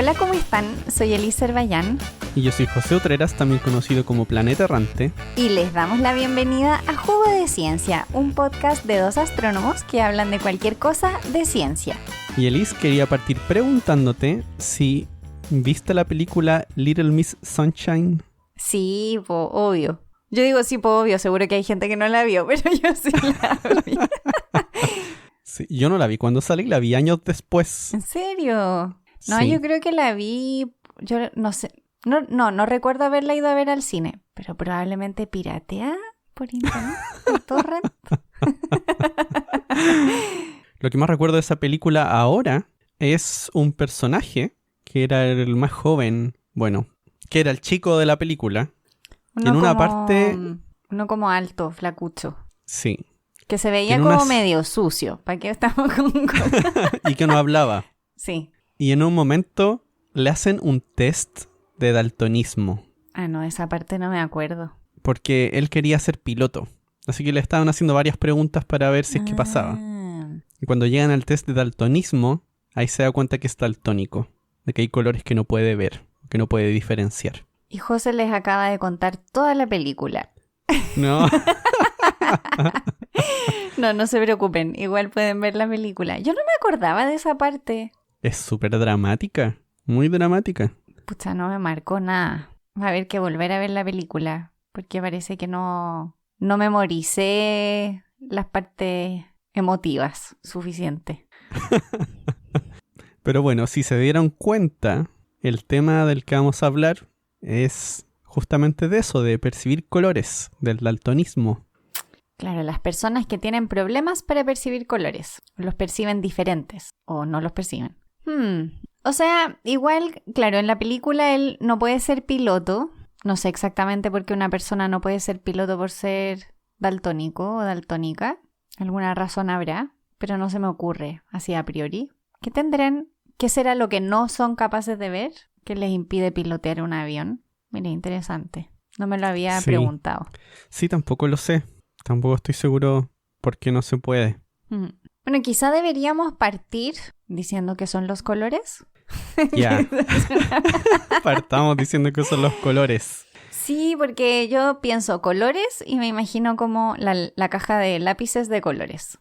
Hola, ¿cómo están? Soy Elise Bayán Y yo soy José Utreras, también conocido como Planeta Errante. y les damos la bienvenida a Jugo de Ciencia, un podcast de dos astrónomos que hablan de cualquier cosa de ciencia. Y Elise, quería partir preguntándote si viste la película Little Miss Sunshine. Sí, po, obvio. Yo digo sí, po, obvio, seguro que hay gente que no la vio, pero yo sí la vi. Sí, yo no la vi cuando salí, la vi años después. ¿En serio? No, Sí. yo creo que la vi, yo no sé, no recuerdo haberla ido a ver al cine, pero probablemente piratea por internet, por torrent. Lo que más recuerdo de esa película ahora es un personaje que era el más joven, bueno, que era el chico de la película. En una parte- Uno como alto, flacucho, Sí, que se veía En como unas- medio sucio. ¿Para qué estamos con y que no hablaba. Sí. Y en un momento le hacen un test de daltonismo, Ah, no, esa parte no me acuerdo. porque él quería ser piloto. Así que le estaban haciendo varias preguntas para ver si es que pasaba. Ah, Y cuando llegan al test de daltonismo, ahí se da cuenta que es daltónico, de que hay colores que no puede ver, que no puede diferenciar. Y José les acaba de contar toda la película. No, No se preocupen, igual pueden ver la película. Yo no me acordaba de esa parte. es súper dramática, muy dramática. Pucha, no me marcó nada. Va a haber que volver a ver la película, porque parece que no memoricé las partes emotivas suficiente. Pero bueno, si se dieron cuenta, el tema del que vamos a hablar es justamente de eso, de percibir colores, del daltonismo. Claro, las personas que tienen problemas para percibir colores, los perciben diferentes o no los perciben. O sea, igual, claro, en la película él no puede ser piloto. No sé exactamente por qué una persona no puede ser piloto por ser daltónico o daltónica. Alguna razón habrá, pero no se me ocurre así a priori. ¿Qué tendrán? ¿Qué será lo que no son capaces de ver que les impide pilotear un avión? Mira, interesante. No me lo había Sí. preguntado. Sí, tampoco lo sé, tampoco estoy seguro por qué no se puede. Bueno, quizá deberíamos partir diciendo que son los colores. Ya, partamos diciendo que son los colores. Sí, porque yo pienso colores y me imagino como la caja de lápices de colores.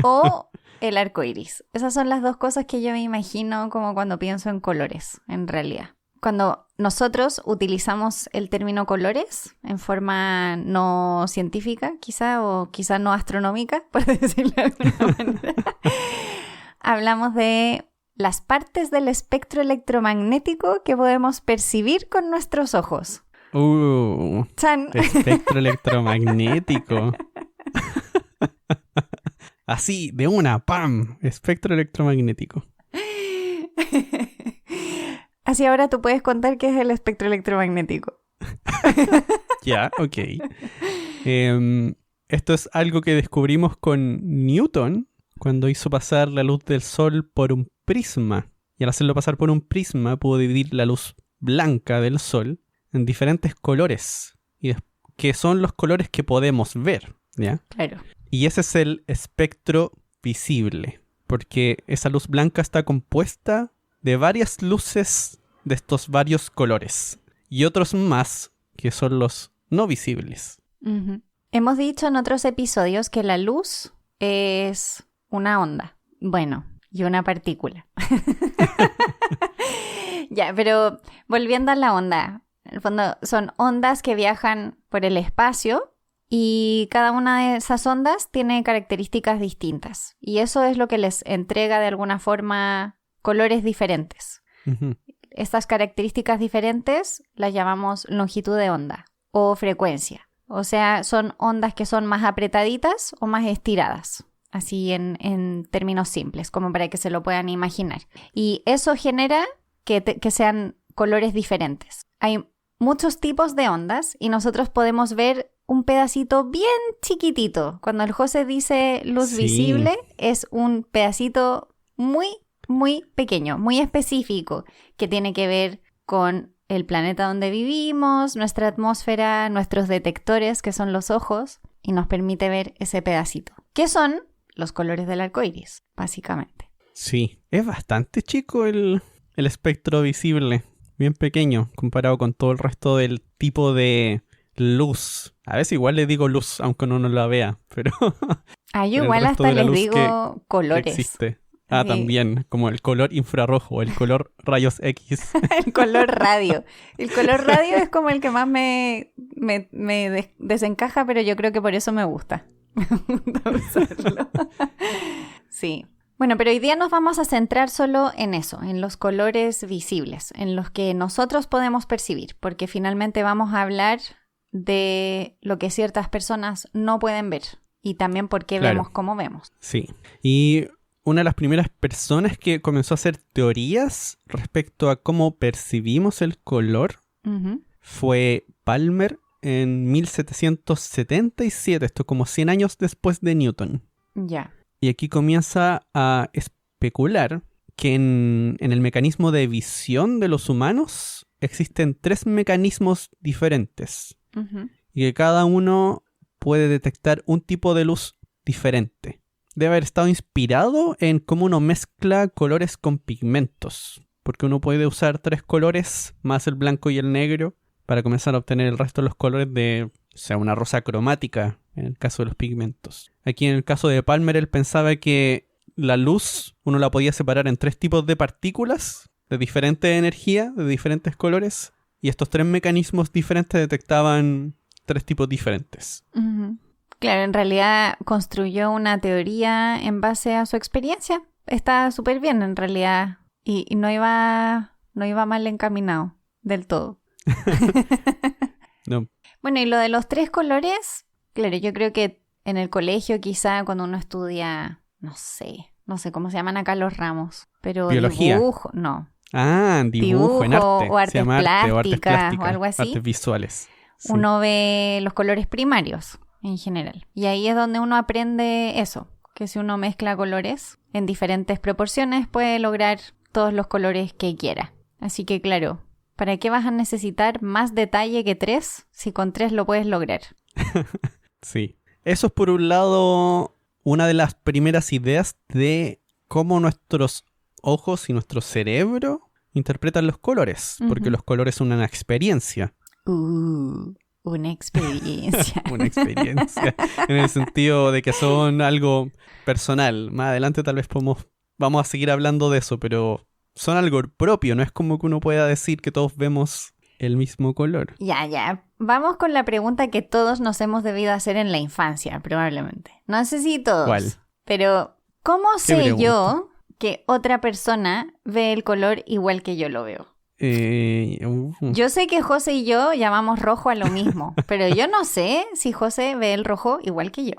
O el arco iris. Esas son las dos cosas que yo me imagino como cuando pienso en colores, en realidad. Cuando nosotros utilizamos el término colores en forma no científica, quizá, o quizá no astronómica, por decirlo de alguna manera, hablamos de las partes del espectro electromagnético que podemos percibir con nuestros ojos. ¡Chan! Espectro electromagnético. Así, de una, ¡pam! Espectro electromagnético. Así ahora tú puedes contar qué es el espectro electromagnético. Ya, ok. Esto es algo que descubrimos con Newton cuando hizo pasar la luz del sol por un prisma. Y al hacerlo pasar por un prisma pudo dividir la luz blanca del sol en diferentes colores, que son los colores que podemos ver, ¿ya? Claro. Y ese es el espectro visible, porque esa luz blanca está compuesta de varias luces de estos varios colores y otros más que son los no visibles. Ujú. Hemos dicho en otros episodios que la luz es una onda. Bueno, y una partícula. Ya, pero volviendo a la onda. En el fondo son ondas que viajan por el espacio y cada una de esas ondas tiene características distintas. Y eso es lo que les entrega de alguna forma colores diferentes. Ujú. Estas características diferentes las llamamos longitud de onda o frecuencia. O sea, son ondas que son más apretaditas o más estiradas. Así en términos simples, como para que se lo puedan imaginar. Y eso genera que sean colores diferentes. Hay muchos tipos de ondas y nosotros podemos ver un pedacito bien chiquitito. Cuando el José dice luz Sí. visible, es un pedacito muy, muy pequeño, muy específico, que tiene que ver con el planeta donde vivimos, nuestra atmósfera, nuestros detectores, que son los ojos, y nos permite ver ese pedacito, que son los colores del arco iris, básicamente. Sí, es bastante chico el el espectro visible, bien pequeño comparado con todo el resto del tipo de luz. A veces igual le digo luz, aunque uno no la vea, pero Yo el igual resto hasta de la les luz digo que colores. existe. Sí. También, como el color infrarrojo, el color rayos X. El color radio. El color radio es como el que más me desencaja, pero yo creo que por eso me gusta. Me gusta usarlo. Sí. Bueno, pero hoy día nos vamos a centrar solo en eso, en los colores visibles, en los que nosotros podemos percibir, porque finalmente vamos a hablar de lo que ciertas personas no pueden ver y también por qué vemos como vemos. Sí. Y una de las primeras personas que comenzó a hacer teorías respecto a cómo percibimos el color fue Palmer en 1777, esto como 100 años después de Newton. Ya. Y aquí comienza a especular que en el mecanismo de visión de los humanos existen 3 mecanismos diferentes y que cada uno puede detectar un tipo de luz diferente. Debe haber estado inspirado en cómo uno mezcla colores con pigmentos, porque uno puede usar 3 colores más el blanco y el negro para comenzar a obtener el resto de los colores de, o sea, una rosa cromática en el caso de los pigmentos. Aquí en el caso de Palmer, él pensaba que la luz uno la podía separar en 3 tipos de partículas de diferente energía, de diferentes colores, y estos 3 mecanismos diferentes detectaban 3 tipos diferentes. Claro, en realidad construyó una teoría en base a su experiencia. Está súper bien en realidad y no iba mal encaminado del todo. No. Bueno, y lo de los 3 colores, claro, yo creo que en el colegio quizá cuando uno estudia, no sé cómo se llaman acá los ramos, pero biología. Dibujo, no. Dibujo en arte. O artes se llama arte, o artes plásticas plásticas, o algo así. artes visuales. Sí. Uno ve los colores primarios en general. Y ahí es donde uno aprende eso, que si uno mezcla colores en diferentes proporciones puede lograr todos los colores que quiera. Así que claro, ¿para qué vas a necesitar más detalle que 3 si con 3 lo puedes lograr? Sí. Eso es por un lado una de las primeras ideas de cómo nuestros ojos y nuestro cerebro interpretan los colores, porque los colores son una experiencia. Una experiencia. Una experiencia. En el sentido de que son algo personal. Más adelante tal vez vamos a seguir hablando de eso, pero son algo propio. No es como que uno pueda decir que todos vemos el mismo color. Ya. Vamos con la pregunta que todos nos hemos debido hacer en la infancia, probablemente. No sé si todos. ¿Cuál? Pero, ¿cómo sé pregunta? yo que otra persona ve el color igual que yo lo veo? Yo sé que José y yo llamamos rojo a lo mismo, pero yo no sé si José ve el rojo igual que yo.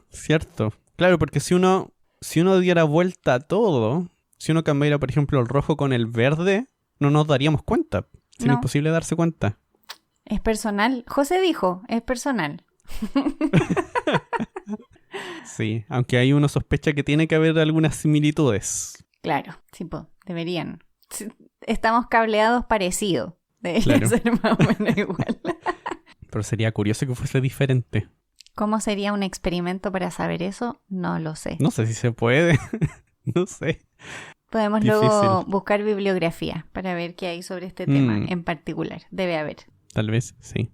Cierto. Claro, porque si uno diera vuelta a todo, si uno cambiara, por ejemplo, el rojo con el verde, no nos daríamos cuenta. Sería imposible darse cuenta. Es personal. José dijo, es personal. Sí, aunque hay uno sospecha que tiene que haber algunas similitudes. Claro, sí, deberían. Estamos cableados parecidos. Debería ser más o menos igual. Pero sería curioso que fuese diferente. ¿Cómo sería un experimento para saber eso? No lo sé. No sé si se puede. No sé. Podemos luego buscar bibliografía para ver qué hay sobre este tema en particular. Debe haber. Tal vez, sí.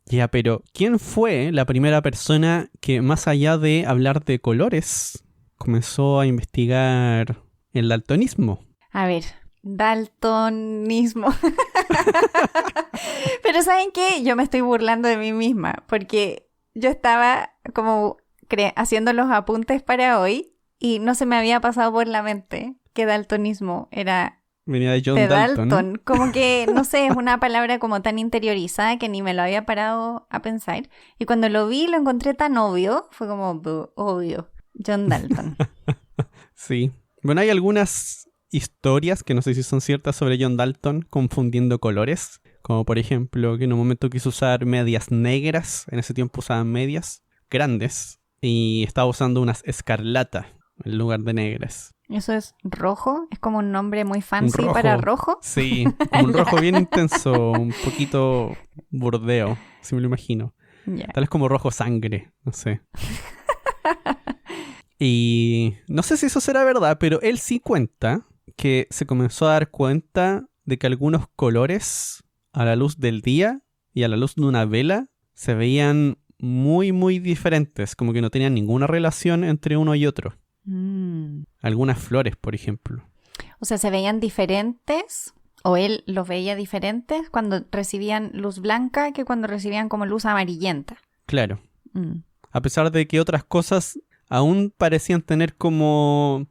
Ya, pero ¿quién fue la primera persona que, más allá de hablar de colores, comenzó a investigar el daltonismo? A ver, daltonismo. Pero ¿saben qué? Yo me estoy burlando de mí misma porque yo estaba como haciendo los apuntes para hoy y no se me había pasado por la mente que daltonismo era venía de John de Dalton. Como que, no sé, es una palabra como tan interiorizada que ni me lo había parado a pensar. Y cuando lo vi, lo encontré tan obvio. Fue como, obvio. John Dalton. Sí. Bueno, hay algunas historias que no sé si son ciertas sobre John Dalton confundiendo colores. Como por ejemplo, que en un momento quiso usar medias negras. En ese tiempo usaban medias grandes. Y estaba usando unas escarlata en lugar de negras. ¿Eso es rojo? ¿Es como un nombre muy fancy para rojo? Sí, un rojo bien intenso, un poquito bordeo, si me lo imagino. Tal vez como rojo sangre, no sé. Y no sé si eso será verdad, pero él sí cuenta que se comenzó a dar cuenta de que algunos colores a la luz del día y a la luz de una vela se veían muy, muy diferentes, como que no tenían ninguna relación entre uno y otro. Algunas flores, por ejemplo. O sea, se veían diferentes, o él los veía diferentes cuando recibían luz blanca que cuando recibían como luz amarillenta. Claro. A pesar de que otras cosas aún parecían tener como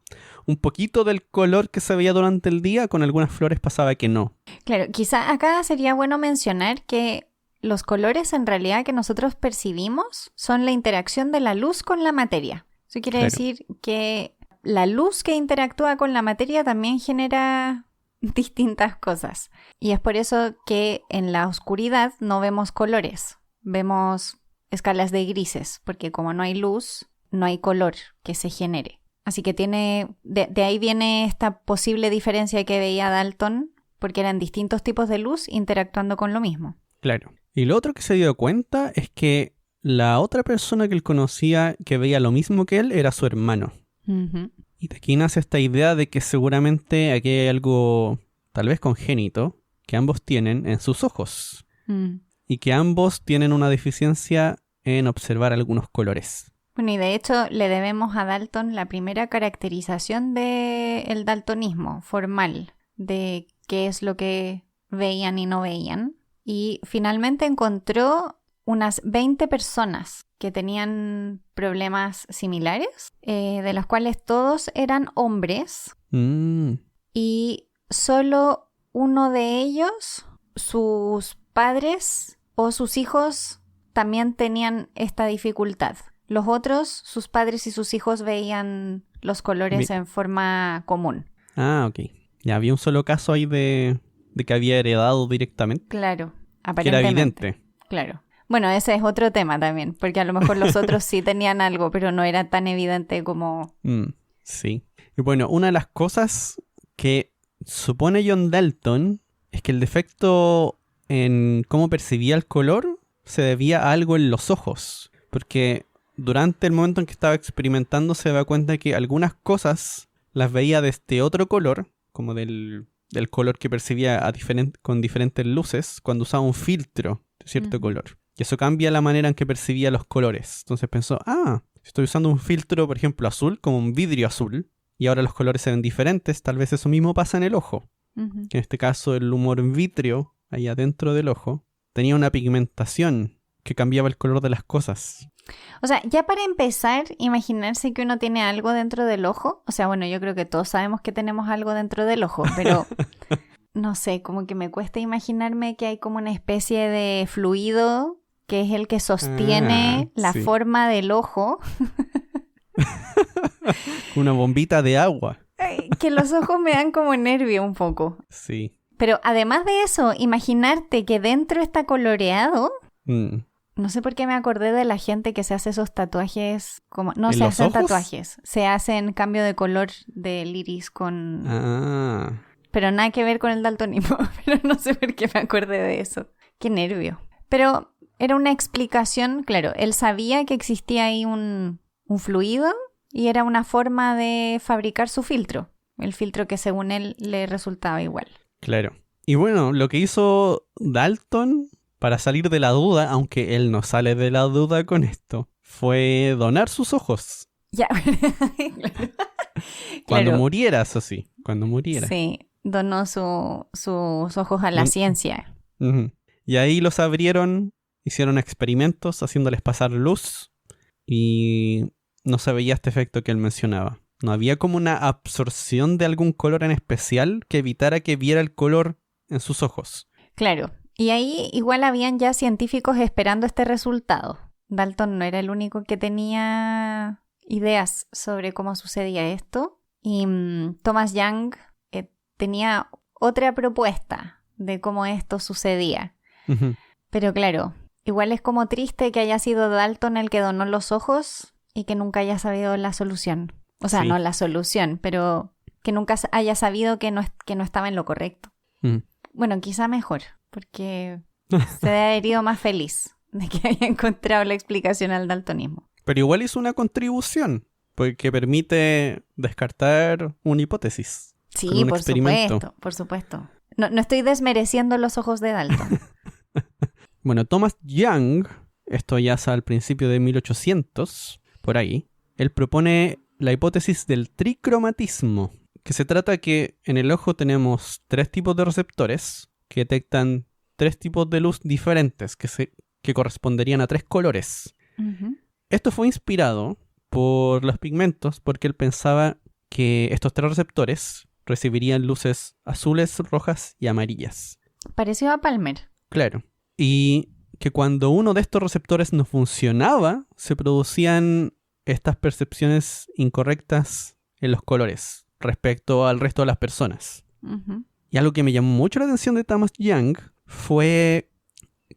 un poquito del color que se veía durante el día, con algunas flores pasaba que no. Claro, quizá acá sería bueno mencionar que los colores en realidad que nosotros percibimos son la interacción de la luz con la materia. Eso quiere decir que la luz que interactúa con la materia también genera distintas cosas. Y es por eso que en la oscuridad no vemos colores, vemos escalas de grises, porque como no hay luz, no hay color que se genere. Así que de ahí viene esta posible diferencia que veía Dalton, porque eran distintos tipos de luz interactuando con lo mismo. Claro. Y lo otro que se dio cuenta es que la otra persona que él conocía que veía lo mismo que él era su hermano. Y de aquí nace esta idea de que seguramente aquí hay algo tal vez congénito que ambos tienen en sus ojos. Y que ambos tienen una deficiencia en observar algunos colores. Bueno, y de hecho le debemos a Dalton la primera caracterización del daltonismo formal, de qué es lo que veían y no veían. Y finalmente encontró unas 20 personas que tenían problemas similares, de los cuales todos eran hombres. Y solo uno de ellos, sus padres o sus hijos, también tenían esta dificultad. Los otros, sus padres y sus hijos veían los colores en forma común. Ah, ok. Ya había un solo caso ahí de que había heredado directamente. Claro, aparentemente. Que era evidente. Claro. Bueno, ese es otro tema también, porque a lo mejor los otros sí tenían algo, pero no era tan evidente como... Sí. Y bueno, una de las cosas que supone John Dalton es que el defecto en cómo percibía el color se debía a algo en los ojos. Porque durante el momento en que estaba experimentando se da cuenta que algunas cosas las veía de este otro color, como del color que percibía con diferentes luces, cuando usaba un filtro de cierto color. Y eso cambia la manera en que percibía los colores. Entonces pensó, si estoy usando un filtro, por ejemplo, azul, como un vidrio azul, y ahora los colores se ven diferentes, tal vez eso mismo pasa en el ojo. Que en este caso el humor en vitrio, ahí adentro del ojo, tenía una pigmentación que cambiaba el color de las cosas. O sea, ya para empezar, imaginarse que uno tiene algo dentro del ojo. O sea, bueno, yo creo que todos sabemos que tenemos algo dentro del ojo, pero no sé, como que me cuesta imaginarme que hay como una especie de fluido que es el que sostiene la forma del ojo. Una bombita de agua. Que los ojos me dan como nervio un poco. Sí. Pero además de eso, imaginarte que dentro está coloreado. No sé por qué me acordé de la gente que se hace esos tatuajes como... No se hacen tatuajes, se hacen cambio de color del iris con... Pero nada que ver con el daltonismo. Pero no sé por qué me acordé de eso. Qué nervio. Pero era una explicación, claro, él sabía que existía ahí un fluido y era una forma de fabricar su filtro. El filtro que según él le resultaba igual. Claro. Y bueno, lo que hizo Dalton para salir de la duda, aunque él no sale de la duda con esto, fue donar sus ojos. Ya. Cuando muriera, eso sí. Cuando muriera. Sí, donó sus ojos a la ciencia. Y ahí los abrieron, hicieron experimentos haciéndoles pasar luz y no se veía este efecto que él mencionaba. No había como una absorción de algún color en especial que evitara que viera el color en sus ojos. Claro. Y ahí igual habían ya científicos esperando este resultado. Dalton no era el único que tenía ideas sobre cómo sucedía esto. Y Thomas Young tenía otra propuesta de cómo esto sucedía. Pero claro, igual es como triste que haya sido Dalton el que donó los ojos y que nunca haya sabido la solución. O sea, no la solución, pero que nunca haya sabido que no estaba en lo correcto. Bueno, quizá mejor, porque se debe haber ido más feliz de que haya encontrado la explicación al daltonismo. Pero igual hizo una contribución, porque permite descartar una hipótesis. Sí, con un por experimento. supuesto, por supuesto. No, no estoy desmereciendo los ojos de Dalton. Bueno, Thomas Young, esto ya es al principio de 1800, por ahí, él propone la hipótesis del tricromatismo, que se trata que en el ojo tenemos 3 tipos de receptores que detectan 3 tipos de luz diferentes que corresponderían a 3 colores. Ujú. Esto fue inspirado por los pigmentos porque él pensaba que estos 3 receptores recibirían luces azules, rojas y amarillas. Parecido a Palmer. Claro. Y que cuando uno de estos receptores no funcionaba, se producían estas percepciones incorrectas en los colores respecto al resto de las personas. Ujú. Y algo que me llamó mucho la atención de Thomas Young fue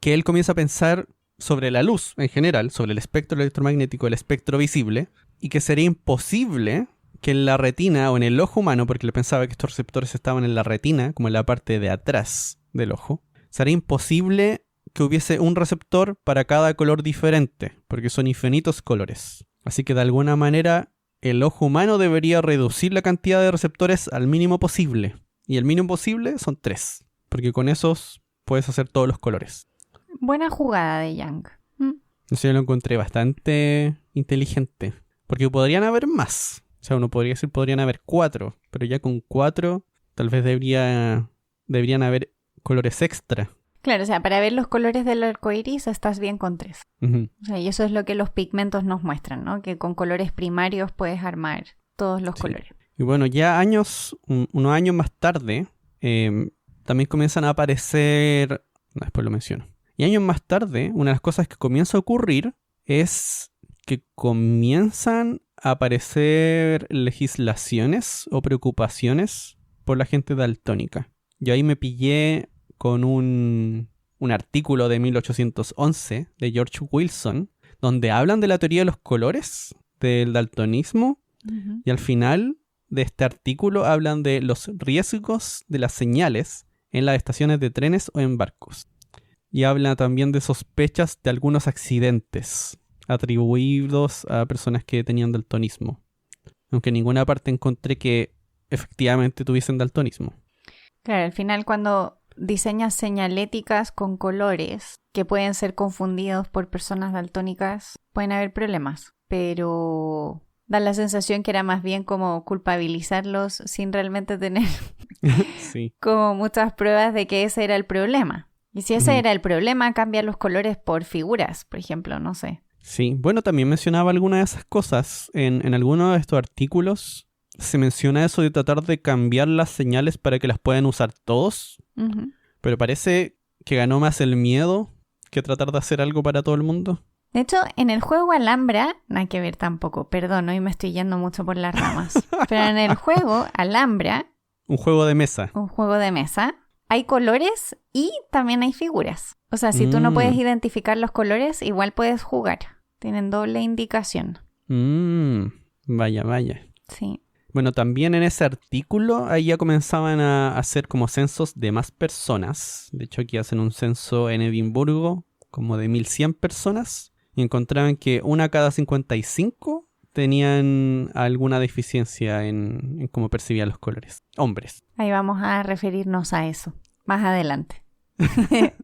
que él comienza a pensar sobre la luz en general, sobre el espectro electromagnético, el espectro visible, y que sería imposible que en la retina o en el ojo humano, porque él pensaba que estos receptores estaban en la retina, como en la parte de atrás del ojo, sería imposible que hubiese un receptor para cada color diferente, porque son infinitos colores. Así que de alguna manera el ojo humano debería reducir la cantidad de receptores al mínimo posible. Y el mínimo posible son 3, porque con esos puedes hacer todos los colores. Buena jugada de Young. Eso yo lo encontré bastante inteligente, porque podrían haber más. O sea, uno podría decir podrían haber 4, pero ya con 4 tal vez deberían haber colores extra. Claro, o sea, para ver los colores del arco iris estás bien con 3. Ujú. O sea, y eso es lo que los pigmentos nos muestran, ¿no? Que con colores primarios puedes armar todos los Sí. colores. Y bueno, ya unos años más tarde, también comienzan a aparecer... No, después lo menciono. Y años más tarde, una de las cosas que comienza a ocurrir es que comienzan a aparecer legislaciones o preocupaciones por la gente daltónica. Yo ahí me pillé con un artículo de 1811 de George Wilson, donde hablan de la teoría de los colores, del daltonismo, Ujú. y al final de este artículo hablan de los riesgos de las señales en las estaciones de trenes o en barcos. Y habla también de sospechas de algunos accidentes atribuidos a personas que tenían daltonismo. Aunque en ninguna parte encontré que efectivamente tuviesen daltonismo. Claro, al final cuando diseñas señaléticas con colores que pueden ser confundidos por personas daltónicas, pueden haber problemas. Pero da la sensación que era más bien como culpabilizarlos sin realmente tener Sí. como muchas pruebas de que ese era el problema. Y si ese era el problema, cambia los colores por figuras, por ejemplo, no sé. Sí, bueno, también mencionaba algunas de esas cosas. En algunos de estos artículos se menciona eso de tratar de cambiar las señales para que las puedan usar todos. Ujú. Pero parece que ganó más el miedo que tratar de hacer algo para todo el mundo. De hecho, en el juego Alhambra, nada que ver tampoco, perdón, hoy me estoy yendo mucho por las ramas, pero en el juego Alhambra, Un juego de mesa. un juego de mesa, hay colores y también hay figuras. O sea, si tú no puedes identificar los colores, igual puedes jugar. Tienen doble indicación. Vaya, vaya. Sí. Bueno, también en ese artículo ahí ya comenzaban a hacer como censos de más personas. De hecho, aquí hacen un censo en Edimburgo como de 1100 personas y encontraban que una cada 55 tenían alguna deficiencia en cómo percibían los colores. Hombres. Ahí vamos a referirnos a eso más adelante.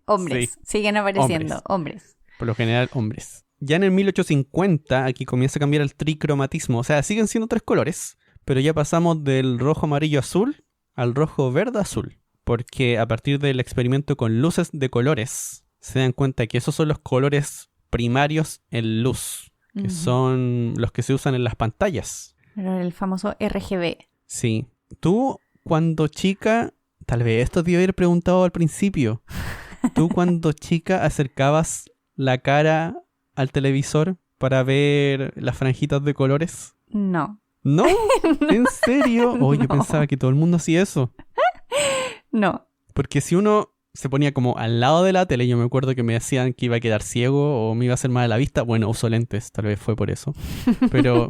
Hombres, Sí. siguen apareciendo, hombres. Por lo general, hombres. Ya en el 1850 aquí comienza a cambiar el tricromatismo. O sea, siguen siendo 3 colores, pero ya pasamos del rojo, amarillo, azul al rojo, verde, azul. Porque a partir del experimento con luces de colores, se dan cuenta que esos son los colores primarios en luz, que Ujú. son los que se usan en las pantallas. Pero el famoso RGB. Sí. Tú, cuando chica, tal vez esto te iba a haber preguntado al principio. ¿Tú cuando chica acercabas la cara al televisor para ver las franjitas de colores? No. ¿No? ¿En serio? Oh, yo No. pensaba que todo el mundo hacía eso. No. Porque si uno se ponía como al lado de la tele, yo me acuerdo que me decían que iba a quedar ciego o me iba a hacer mal a la vista. Bueno, uso lentes, tal vez fue por eso. Pero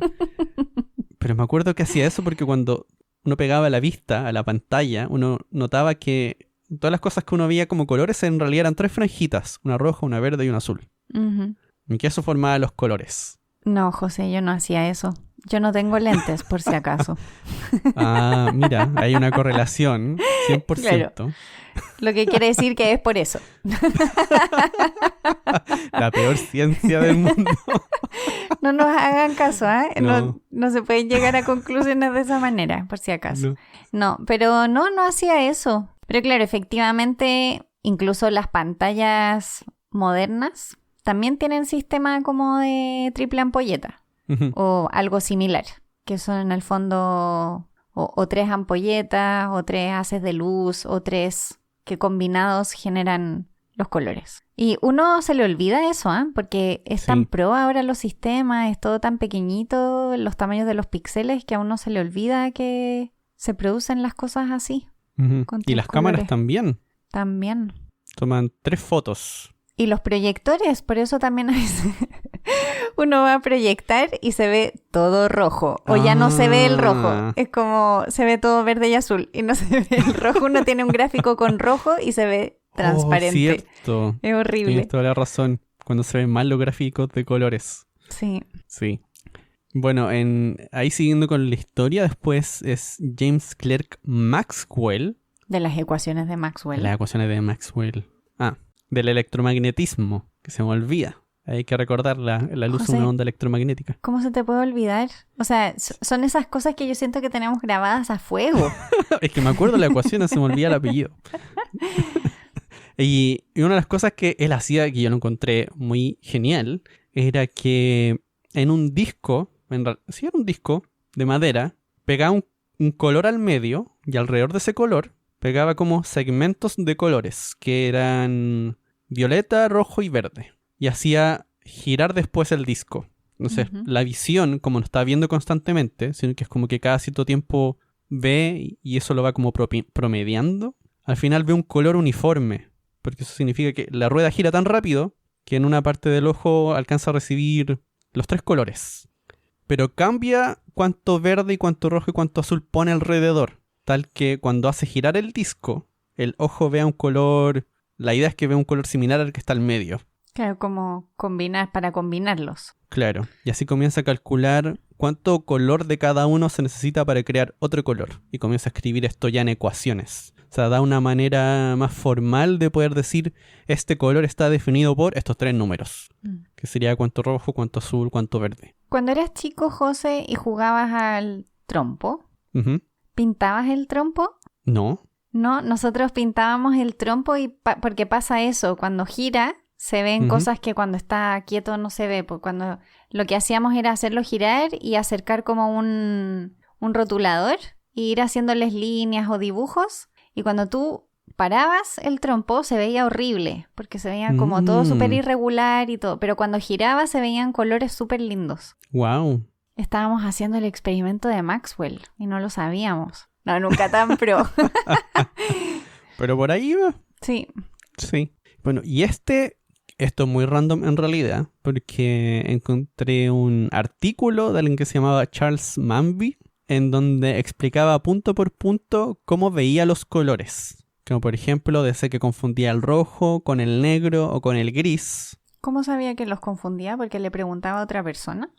me acuerdo que hacía eso porque cuando uno pegaba la vista a la pantalla, uno notaba que todas las cosas que uno veía como colores en realidad eran 3 franjitas, una roja, una verde y una azul. Ujú. Y que eso formaba los colores. No, José, yo no hacía eso. Yo no tengo lentes, por si acaso. Ah, mira, hay una correlación, 100%. Claro. Lo que quiere decir que es por eso. La peor ciencia del mundo. No nos hagan caso, ¿eh? No. No se pueden llegar a conclusiones de esa manera, por si acaso. No. No, pero no hacía eso. Pero claro, efectivamente, incluso las pantallas modernas también tienen sistema como de triple ampolleta Ujú. o algo similar, que son en el fondo o 3 ampolletas o 3 haces de luz o 3 que combinados generan los colores. Y uno se le olvida eso, ¿eh? Porque es tan pro ahora los sistemas, es todo tan pequeñito, los tamaños de los píxeles, que a uno se le olvida que se producen las cosas así. Ujú. Con Y 3 las cámaras colores. también. También. Toman 3 fotos. Y los proyectores, por eso también a veces uno va a proyectar y se ve todo rojo. O ya no se ve el rojo. Es como se ve todo verde y azul y no se ve el rojo. Uno tiene un gráfico con rojo y se ve transparente. Cierto. Es horrible. Tienes toda la razón. Cuando se ven mal los gráficos de colores. Sí. Sí. Bueno, ahí siguiendo con la historia, después es James Clerk Maxwell. De las ecuaciones de Maxwell. Las ecuaciones de Maxwell. Del electromagnetismo, que se me olvida. Hay que recordar la luz José, es una onda electromagnética. ¿Cómo se te puede olvidar? O sea, son esas cosas que yo siento que tenemos grabadas a fuego. Es que me acuerdo de la ecuación, se me olvida el apellido. Y una de las cosas que él hacía, que yo lo encontré muy genial, era que en un disco, sí era un disco de madera, pegaba un color al medio y alrededor de ese color pegaba como segmentos de colores, que eran violeta, rojo y verde. Y hacía girar después el disco. Entonces, la visión, como no está viendo constantemente, sino que es como que cada cierto tiempo ve y eso lo va como promediando, al final ve un color uniforme. Porque eso significa que la rueda gira tan rápido que en una parte del ojo alcanza a recibir los 3 colores. Pero cambia cuánto verde y cuánto rojo y cuánto azul pone alrededor. Tal que cuando hace girar el disco, el ojo vea un color... La idea es que vea un color similar al que está al medio. Claro, como combinar, para combinarlos. Claro, y así comienza a calcular cuánto color de cada uno se necesita para crear otro color. Y comienza a escribir esto ya en ecuaciones. O sea, da una manera más formal de poder decir este color está definido por estos 3 números. Que sería cuánto rojo, cuánto azul, cuánto verde. Cuando eras chico, José, y jugabas al trompo, Ujú. ¿pintabas el trompo? No. No, nosotros pintábamos el trompo y porque pasa eso, cuando gira se ven cosas que cuando está quieto no se ve, porque cuando lo que hacíamos era hacerlo girar y acercar como un rotulador e ir haciéndoles líneas o dibujos, y cuando tú parabas el trompo se veía horrible, porque se veía como todo súper irregular y todo, pero cuando giraba se veían colores súper lindos. Wow. Estábamos haciendo el experimento de Maxwell y no lo sabíamos. No, nunca tan pro. Pero por ahí va. Sí. Sí. Bueno, y esto es muy random en realidad, porque encontré un artículo de alguien que se llamaba Charles Manby, en donde explicaba punto por punto cómo veía los colores. Como por ejemplo, desde que confundía el rojo con el negro o con el gris. ¿Cómo sabía que los confundía? Porque le preguntaba a otra persona.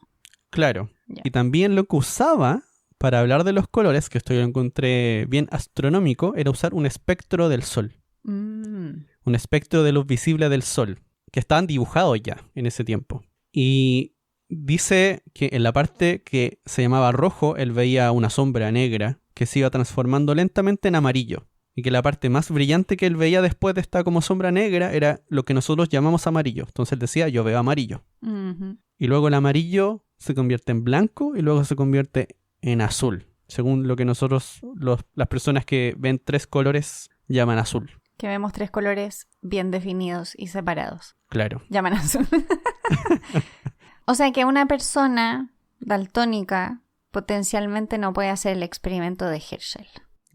Claro. Ya. Y también lo que usaba para hablar de los colores, que esto yo lo encontré bien astronómico, era usar un espectro del sol. Un espectro de luz visible del sol, que estaban dibujados ya en ese tiempo. Y dice que en la parte que se llamaba rojo, él veía una sombra negra que se iba transformando lentamente en amarillo. Y que la parte más brillante que él veía después de esta como sombra negra era lo que nosotros llamamos amarillo. Entonces él decía, yo veo amarillo. Y luego el amarillo se convierte en blanco y luego se convierte en azul. Según lo que nosotros, las personas que ven 3 colores, llaman azul. Que vemos 3 colores bien definidos y separados. Claro. Llaman azul. O sea que una persona daltónica potencialmente no puede hacer el experimento de Herschel.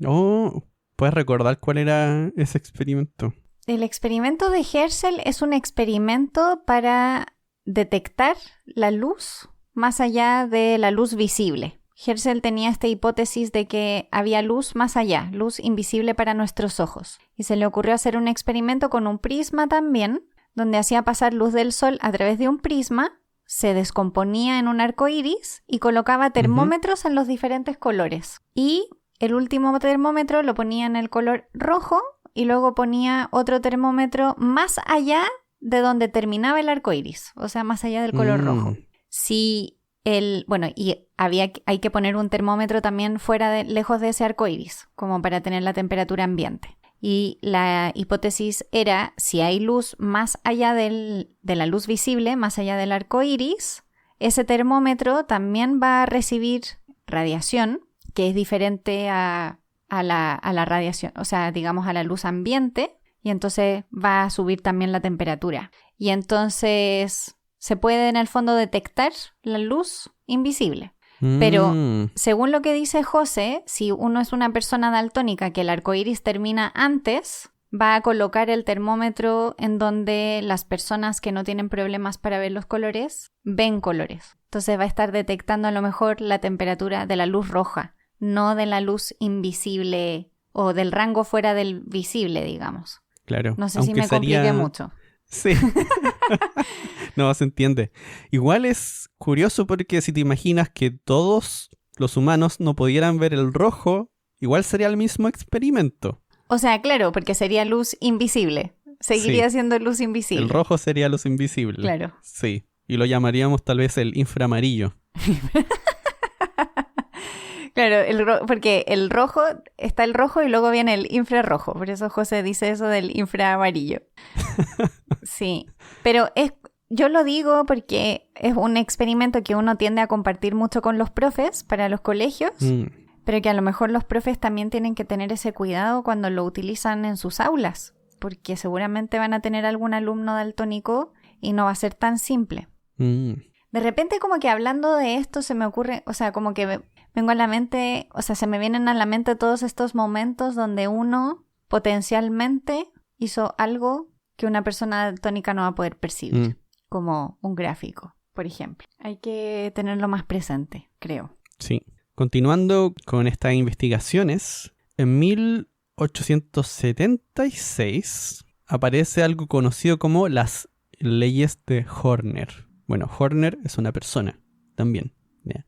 Oh, ¿puedes recordar cuál era ese experimento? El experimento de Herschel es un experimento para detectar la luz más allá de la luz visible. Herschel tenía esta hipótesis de que había luz más allá, luz invisible para nuestros ojos. Y se le ocurrió hacer un experimento con un prisma también, donde hacía pasar luz del sol a través de un prisma se descomponía en un arco iris y colocaba termómetros en los diferentes colores. Y el último termómetro lo ponía en el color rojo y luego ponía otro termómetro más allá de donde terminaba el arco iris, o sea, más allá del color rojo. Si hay que poner un termómetro también lejos de ese arco iris, como para tener la temperatura ambiente. Y la hipótesis era, si hay luz más allá de la luz visible, más allá del arco iris, ese termómetro también va a recibir radiación, que es diferente a la radiación, o sea, digamos a la luz ambiente, y entonces va a subir también la temperatura. Y entonces se puede en el fondo detectar la luz invisible. Pero según lo que dice José, si uno es una persona daltónica que el arco iris termina antes, va a colocar el termómetro en donde las personas que no tienen problemas para ver los colores ven colores. Entonces va a estar detectando a lo mejor la temperatura de la luz roja, no de la luz invisible o del rango fuera del visible, digamos. Claro. No sé si me compliqué mucho. Sí. No, se entiende. Igual es curioso porque si te imaginas que todos los humanos no pudieran ver el rojo, igual sería el mismo experimento. O sea, claro, porque sería luz invisible. Seguiría siendo luz invisible. El rojo sería luz invisible. Claro. Sí. Y lo llamaríamos tal vez el infraamarillo. Claro, porque el rojo, está el rojo y luego viene el infrarrojo. Por eso José dice eso del infraamarillo. Sí, pero yo lo digo porque es un experimento que uno tiende a compartir mucho con los profes para los colegios, pero que a lo mejor los profes también tienen que tener ese cuidado cuando lo utilizan en sus aulas, porque seguramente van a tener algún alumno daltónico y no va a ser tan simple. De repente como que hablando de esto se me ocurre, o sea, como que vengo a la mente, o sea, se me vienen a la mente todos estos momentos donde uno potencialmente hizo algo que una persona daltónica no va a poder percibir, como un gráfico, por ejemplo. Hay que tenerlo más presente, creo. Sí. Continuando con estas investigaciones, en 1876 aparece algo conocido como las leyes de Horner. Bueno, Horner es una persona también. ¿Ya?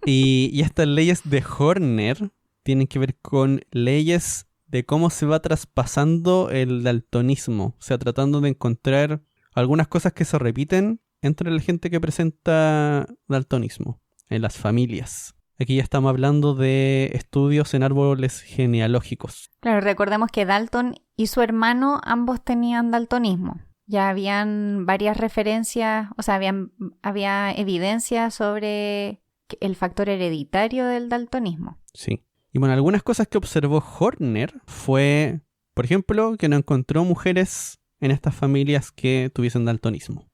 Y estas leyes de Horner tienen que ver con leyes de cómo se va traspasando el daltonismo. O sea, tratando de encontrar algunas cosas que se repiten entre la gente que presenta daltonismo en las familias. Aquí ya estamos hablando de estudios en árboles genealógicos. Claro, recordemos que Dalton y su hermano ambos tenían daltonismo. Ya habían varias referencias, o sea, había evidencia sobre el factor hereditario del daltonismo. Sí. Y bueno, algunas cosas que observó Horner fue, por ejemplo, que no encontró mujeres en estas familias que tuviesen daltonismo.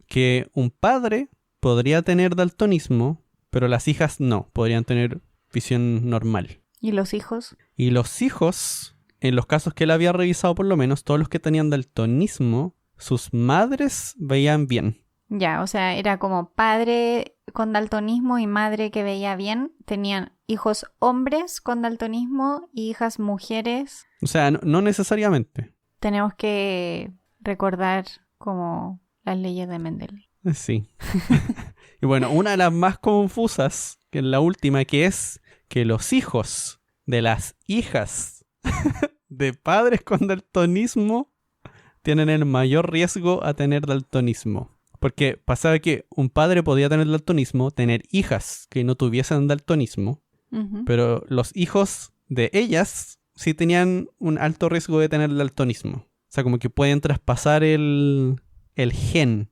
Que un padre podría tener daltonismo, pero las hijas no, podrían tener visión normal. ¿Y los hijos? Y los hijos, en los casos que él había revisado por lo menos, todos los que tenían daltonismo, sus madres veían bien. Ya, o sea, era como padre con daltonismo y madre que veía bien. Tenían hijos hombres con daltonismo y hijas mujeres. O sea, no necesariamente. Tenemos que recordar como las leyes de Mendel. Sí. Y bueno, una de las más confusas, que es la última, que es que los hijos de las hijas de padres con daltonismo tienen el mayor riesgo a tener daltonismo. Porque pasaba que un padre podía tener daltonismo, tener hijas que no tuviesen daltonismo, pero los hijos de ellas sí tenían un alto riesgo de tener daltonismo. O sea, como que pueden traspasar el gen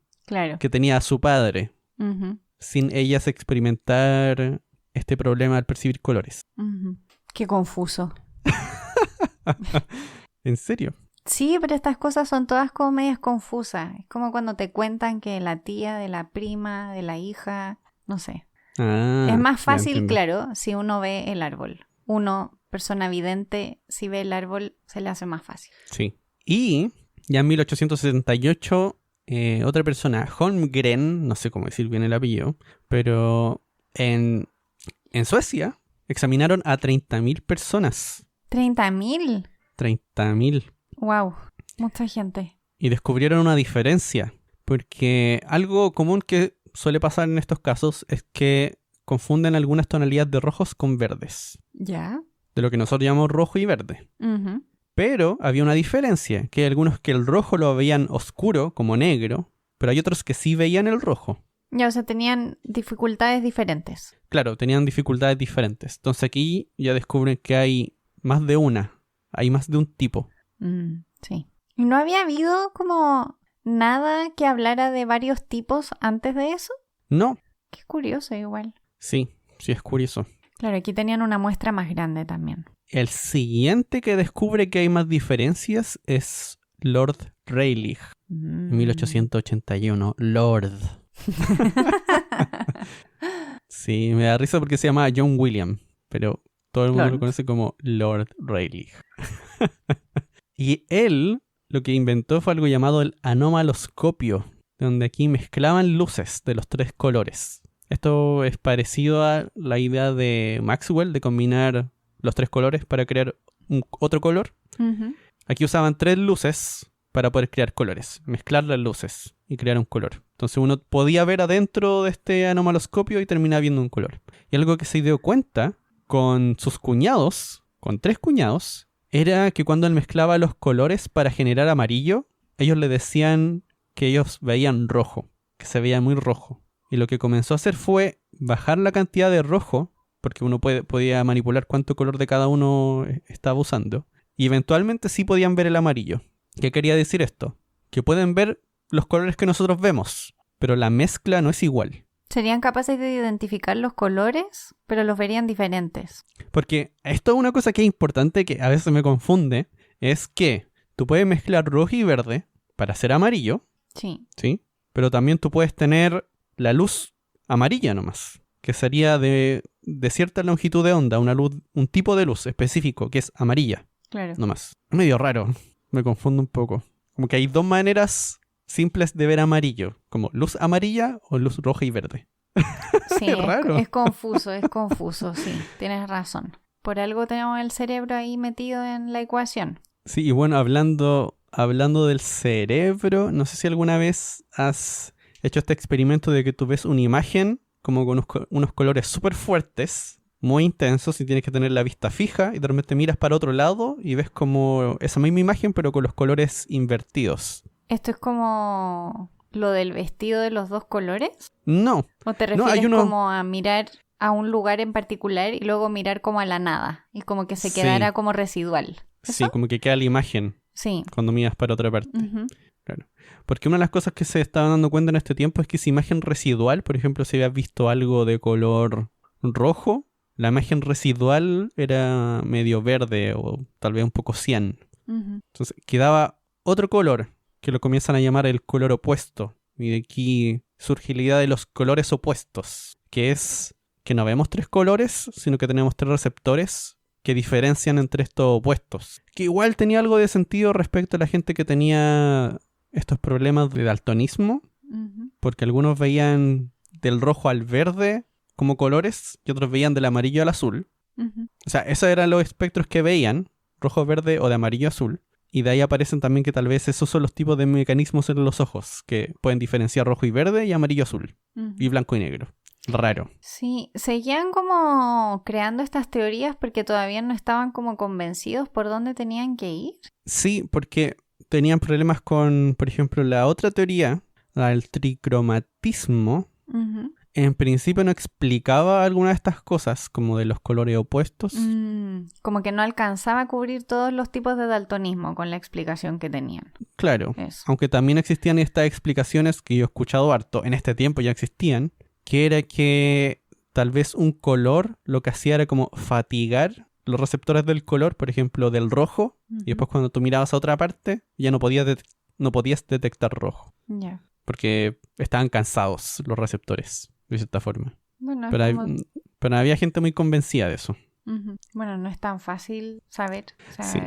que tenía su padre sin ellas experimentar este problema al percibir colores. Qué confuso. ¿En serio? Sí, pero estas cosas son todas como medias confusas. Es como cuando te cuentan que la tía de la prima, de la hija, no sé. Es más fácil, claro, si uno ve el árbol. Uno, persona vidente, si ve el árbol, se le hace más fácil. Sí. Y ya en 1878, otra persona, Holmgren, no sé cómo decir bien el apellido, pero en Suecia examinaron a 30.000 personas. ¿30.000? 30.000. Wow, mucha gente. Y descubrieron una diferencia. Porque algo común que suele pasar en estos casos es que confunden algunas tonalidades de rojos con verdes, Ya. de lo que nosotros llamamos rojo y verde. Ujú. Pero había una diferencia, que hay algunos que el rojo lo veían oscuro, como negro, pero hay otros que sí veían el rojo. Ya, o sea, tenían dificultades diferentes. Claro, tenían dificultades diferentes. Entonces aquí ya descubren que hay más de una, hay más de un tipo. Sí. ¿Y no había habido como nada que hablara de varios tipos antes de eso? No, Qué curioso igual. sí es curioso. Claro, aquí tenían una muestra más grande también. El siguiente que descubre que hay más diferencias es Lord Rayleigh, en 1881. Lord. Sí, me da risa porque se llama John William, pero todo el mundo Lord. lo conoce como Lord Rayleigh. Y él lo que inventó fue algo llamado el anomaloscopio, donde aquí mezclaban luces de los 3 colores. Esto es parecido a la idea de Maxwell de combinar los 3 colores para crear otro color. Ujú. Aquí usaban 3 luces para poder crear colores, mezclar las luces y crear un color. Entonces uno podía ver adentro de este anomaloscopio y terminaba viendo un color. Y algo que se dio cuenta con sus cuñados, con 3 cuñados, era que cuando él mezclaba los colores para generar amarillo, ellos le decían que ellos veían rojo, que se veía muy rojo. Y lo que comenzó a hacer fue bajar la cantidad de rojo, porque uno podía manipular cuánto color de cada uno estaba usando. Y eventualmente sí podían ver el amarillo. ¿Qué quería decir esto? Que pueden ver los colores que nosotros vemos, pero la mezcla no es igual. Serían capaces de identificar los colores, pero los verían diferentes. Porque esto es una cosa que es importante, que a veces me confunde, es que tú puedes mezclar rojo y verde para hacer amarillo, Sí. ¿sí? Pero también tú puedes tener la luz amarilla nomás, que sería de cierta longitud de onda, una luz, un tipo de luz específico que es amarilla, Claro. nomás. Es medio raro, me confundo un poco. Como que hay 2 maneras simples de ver amarillo, como luz amarilla o luz roja y verde. Sí, Es raro. es confuso, sí, tienes razón. Por algo tenemos el cerebro ahí metido en la ecuación. Sí, y bueno, hablando del cerebro, no sé si alguna vez has hecho este experimento de que tú ves una imagen como con unos colores súper fuertes, muy intensos, y tienes que tener la vista fija, y de repente miras para otro lado y ves como esa misma imagen pero con los colores invertidos. ¿Esto es como lo del vestido de los 2 colores? No, ¿O te No, hay refieres uno- como a mirar a un lugar en particular y luego mirar como a la nada? Y como que se Sí. quedara como residual. sí, ¿Eso? como que queda la imagen Sí. cuando miras para otra parte. Ujú. Claro. Porque una de las cosas que se estaban dando cuenta en este tiempo es que esa imagen residual, por ejemplo, si habías visto algo de color rojo, la imagen residual era medio verde o tal vez un poco cian. Ujú. Entonces quedaba otro color que lo comienzan a llamar el color opuesto. Y de aquí surge la idea de los colores opuestos, que es que no vemos 3 colores, sino que tenemos 3 receptores que diferencian entre estos opuestos. Que igual tenía algo de sentido respecto a la gente que tenía estos problemas de daltonismo, Ujú. porque algunos veían del rojo al verde como colores y otros veían del amarillo al azul. Ujú. O sea, esos eran los espectros que veían, rojo, verde o de amarillo a azul. Y de ahí aparecen también que tal vez esos son los tipos de mecanismos en los ojos, que pueden diferenciar rojo y verde y amarillo azul, Ujú. y blanco y negro. Raro. Sí, seguían como creando estas teorías porque todavía no estaban como convencidos por dónde tenían que ir. Sí, porque tenían problemas con, por ejemplo, la otra teoría, la del tricromatismo. Ujú. En principio no explicaba alguna de estas cosas, como de los colores opuestos. Como que no alcanzaba a cubrir todos los tipos de daltonismo con la explicación que tenían. Claro, Eso. aunque también existían estas explicaciones que yo he escuchado harto, en este tiempo ya existían, que era que tal vez un color lo que hacía era como fatigar los receptores del color, por ejemplo, del rojo, Ujú. y después cuando tú mirabas a otra parte ya no podías detectar rojo, Ya. porque estaban cansados los receptores, de cierta forma. Bueno, es Pero, como- pero había gente muy convencida de eso. Ujú. Bueno, no es tan fácil saber. O sea, Sí.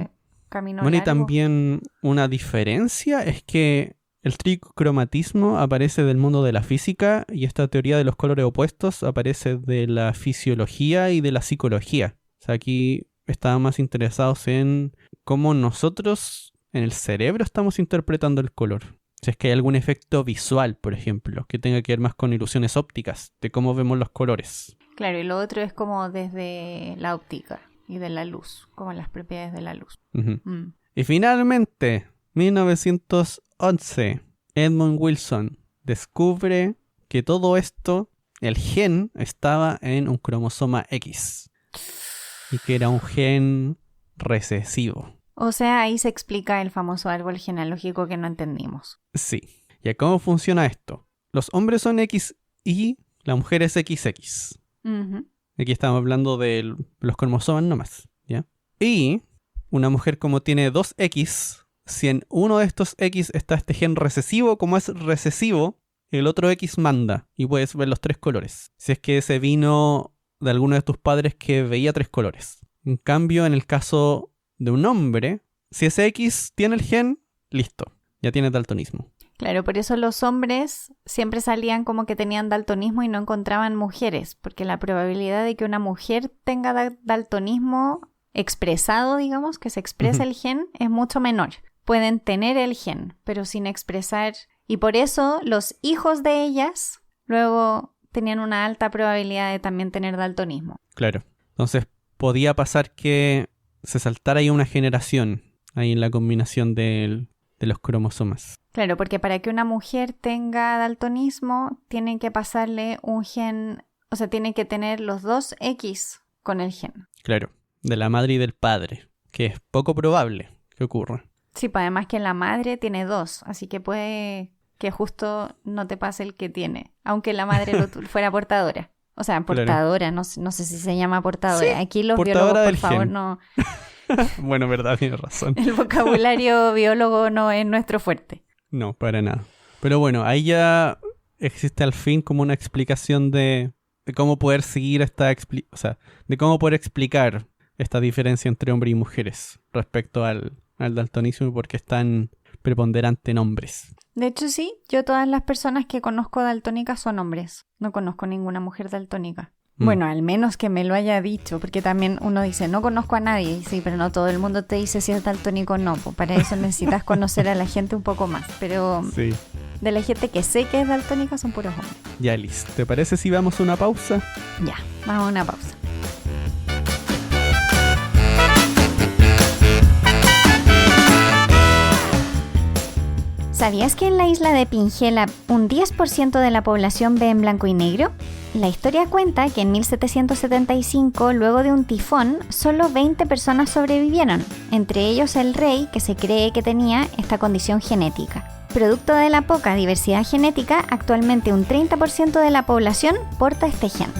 camino Bueno, y largo. también una diferencia es que el tricromatismo aparece del mundo de la física y esta teoría de los colores opuestos aparece de la fisiología y de la psicología. O sea, aquí estaban más interesados en cómo nosotros en el cerebro estamos interpretando el color. Si es que hay algún efecto visual, por ejemplo, que tenga que ver más con ilusiones ópticas, de cómo vemos los colores. Claro, y lo otro es como desde la óptica y de la luz, como las propiedades de la luz. Uh-huh. Y finalmente, 1911, Edmund Wilson descubre que todo esto, el gen, estaba en un cromosoma X. Y que era un gen recesivo. O sea, ahí se explica el famoso árbol genealógico que no entendimos. Sí. ¿Y cómo funciona esto? Los hombres son XY, la mujer es XX. Uh-huh. Aquí estamos hablando de los cromosomas nomás, ¿ya? Y una mujer como tiene 2X, si en uno de estos X está este gen recesivo, como es recesivo, el otro X manda y puedes ver los 3 colores. Si es que ese vino de alguno de tus padres que veía 3 colores. En cambio, en el caso de un hombre, si ese X tiene el gen, listo, ya tiene daltonismo. Claro, por eso los hombres siempre salían como que tenían daltonismo y no encontraban mujeres, porque la probabilidad de que una mujer tenga daltonismo expresado, digamos, que se expresa el gen, es mucho menor. Pueden tener el gen, pero sin expresar. Y por eso los hijos de ellas luego tenían una alta probabilidad de también tener daltonismo. Claro. Entonces podía pasar que se saltara ahí una generación, ahí en la combinación de los cromosomas. Claro, porque para que una mujer tenga daltonismo, tienen que pasarle un gen, o sea, tiene que tener los 2 X con el gen. Claro, de la madre y del padre, que es poco probable que ocurra. Sí, pues además que la madre tiene 2, así que puede que justo no te pase el que tiene, aunque la madre fuera portadora. O sea, portadora, claro. no sé si se llama portadora. Sí, aquí los biólogos, por favor, gen. No... Bueno, verdad, tienes razón. El vocabulario biólogo no es nuestro fuerte. No, para nada. Pero bueno, ahí ya existe al fin como una explicación de cómo poder seguir de cómo poder explicar esta diferencia entre hombres y mujeres respecto al daltonismo y por qué es tan preponderante en hombres. De hecho, sí, yo todas las personas que conozco daltónicas son hombres. No conozco ninguna mujer daltónica. Bueno, al menos que me lo haya dicho, porque también uno dice, no conozco a nadie, sí, pero no todo el mundo te dice si es daltónico o no, pues para eso necesitas conocer a la gente un poco más, pero sí. De la gente que sé que es daltónica son puros hombres. Ya, Liz, ¿te parece si vamos a una pausa? Ya, vamos a una pausa. ¿Sabías que en la isla de Pingela un 10% de la población ve en blanco y negro? La historia cuenta que en 1775, luego de un tifón, solo 20 personas sobrevivieron, entre ellos el rey, que se cree que tenía esta condición genética. Producto de la poca diversidad genética, actualmente un 30% de la población porta este gen.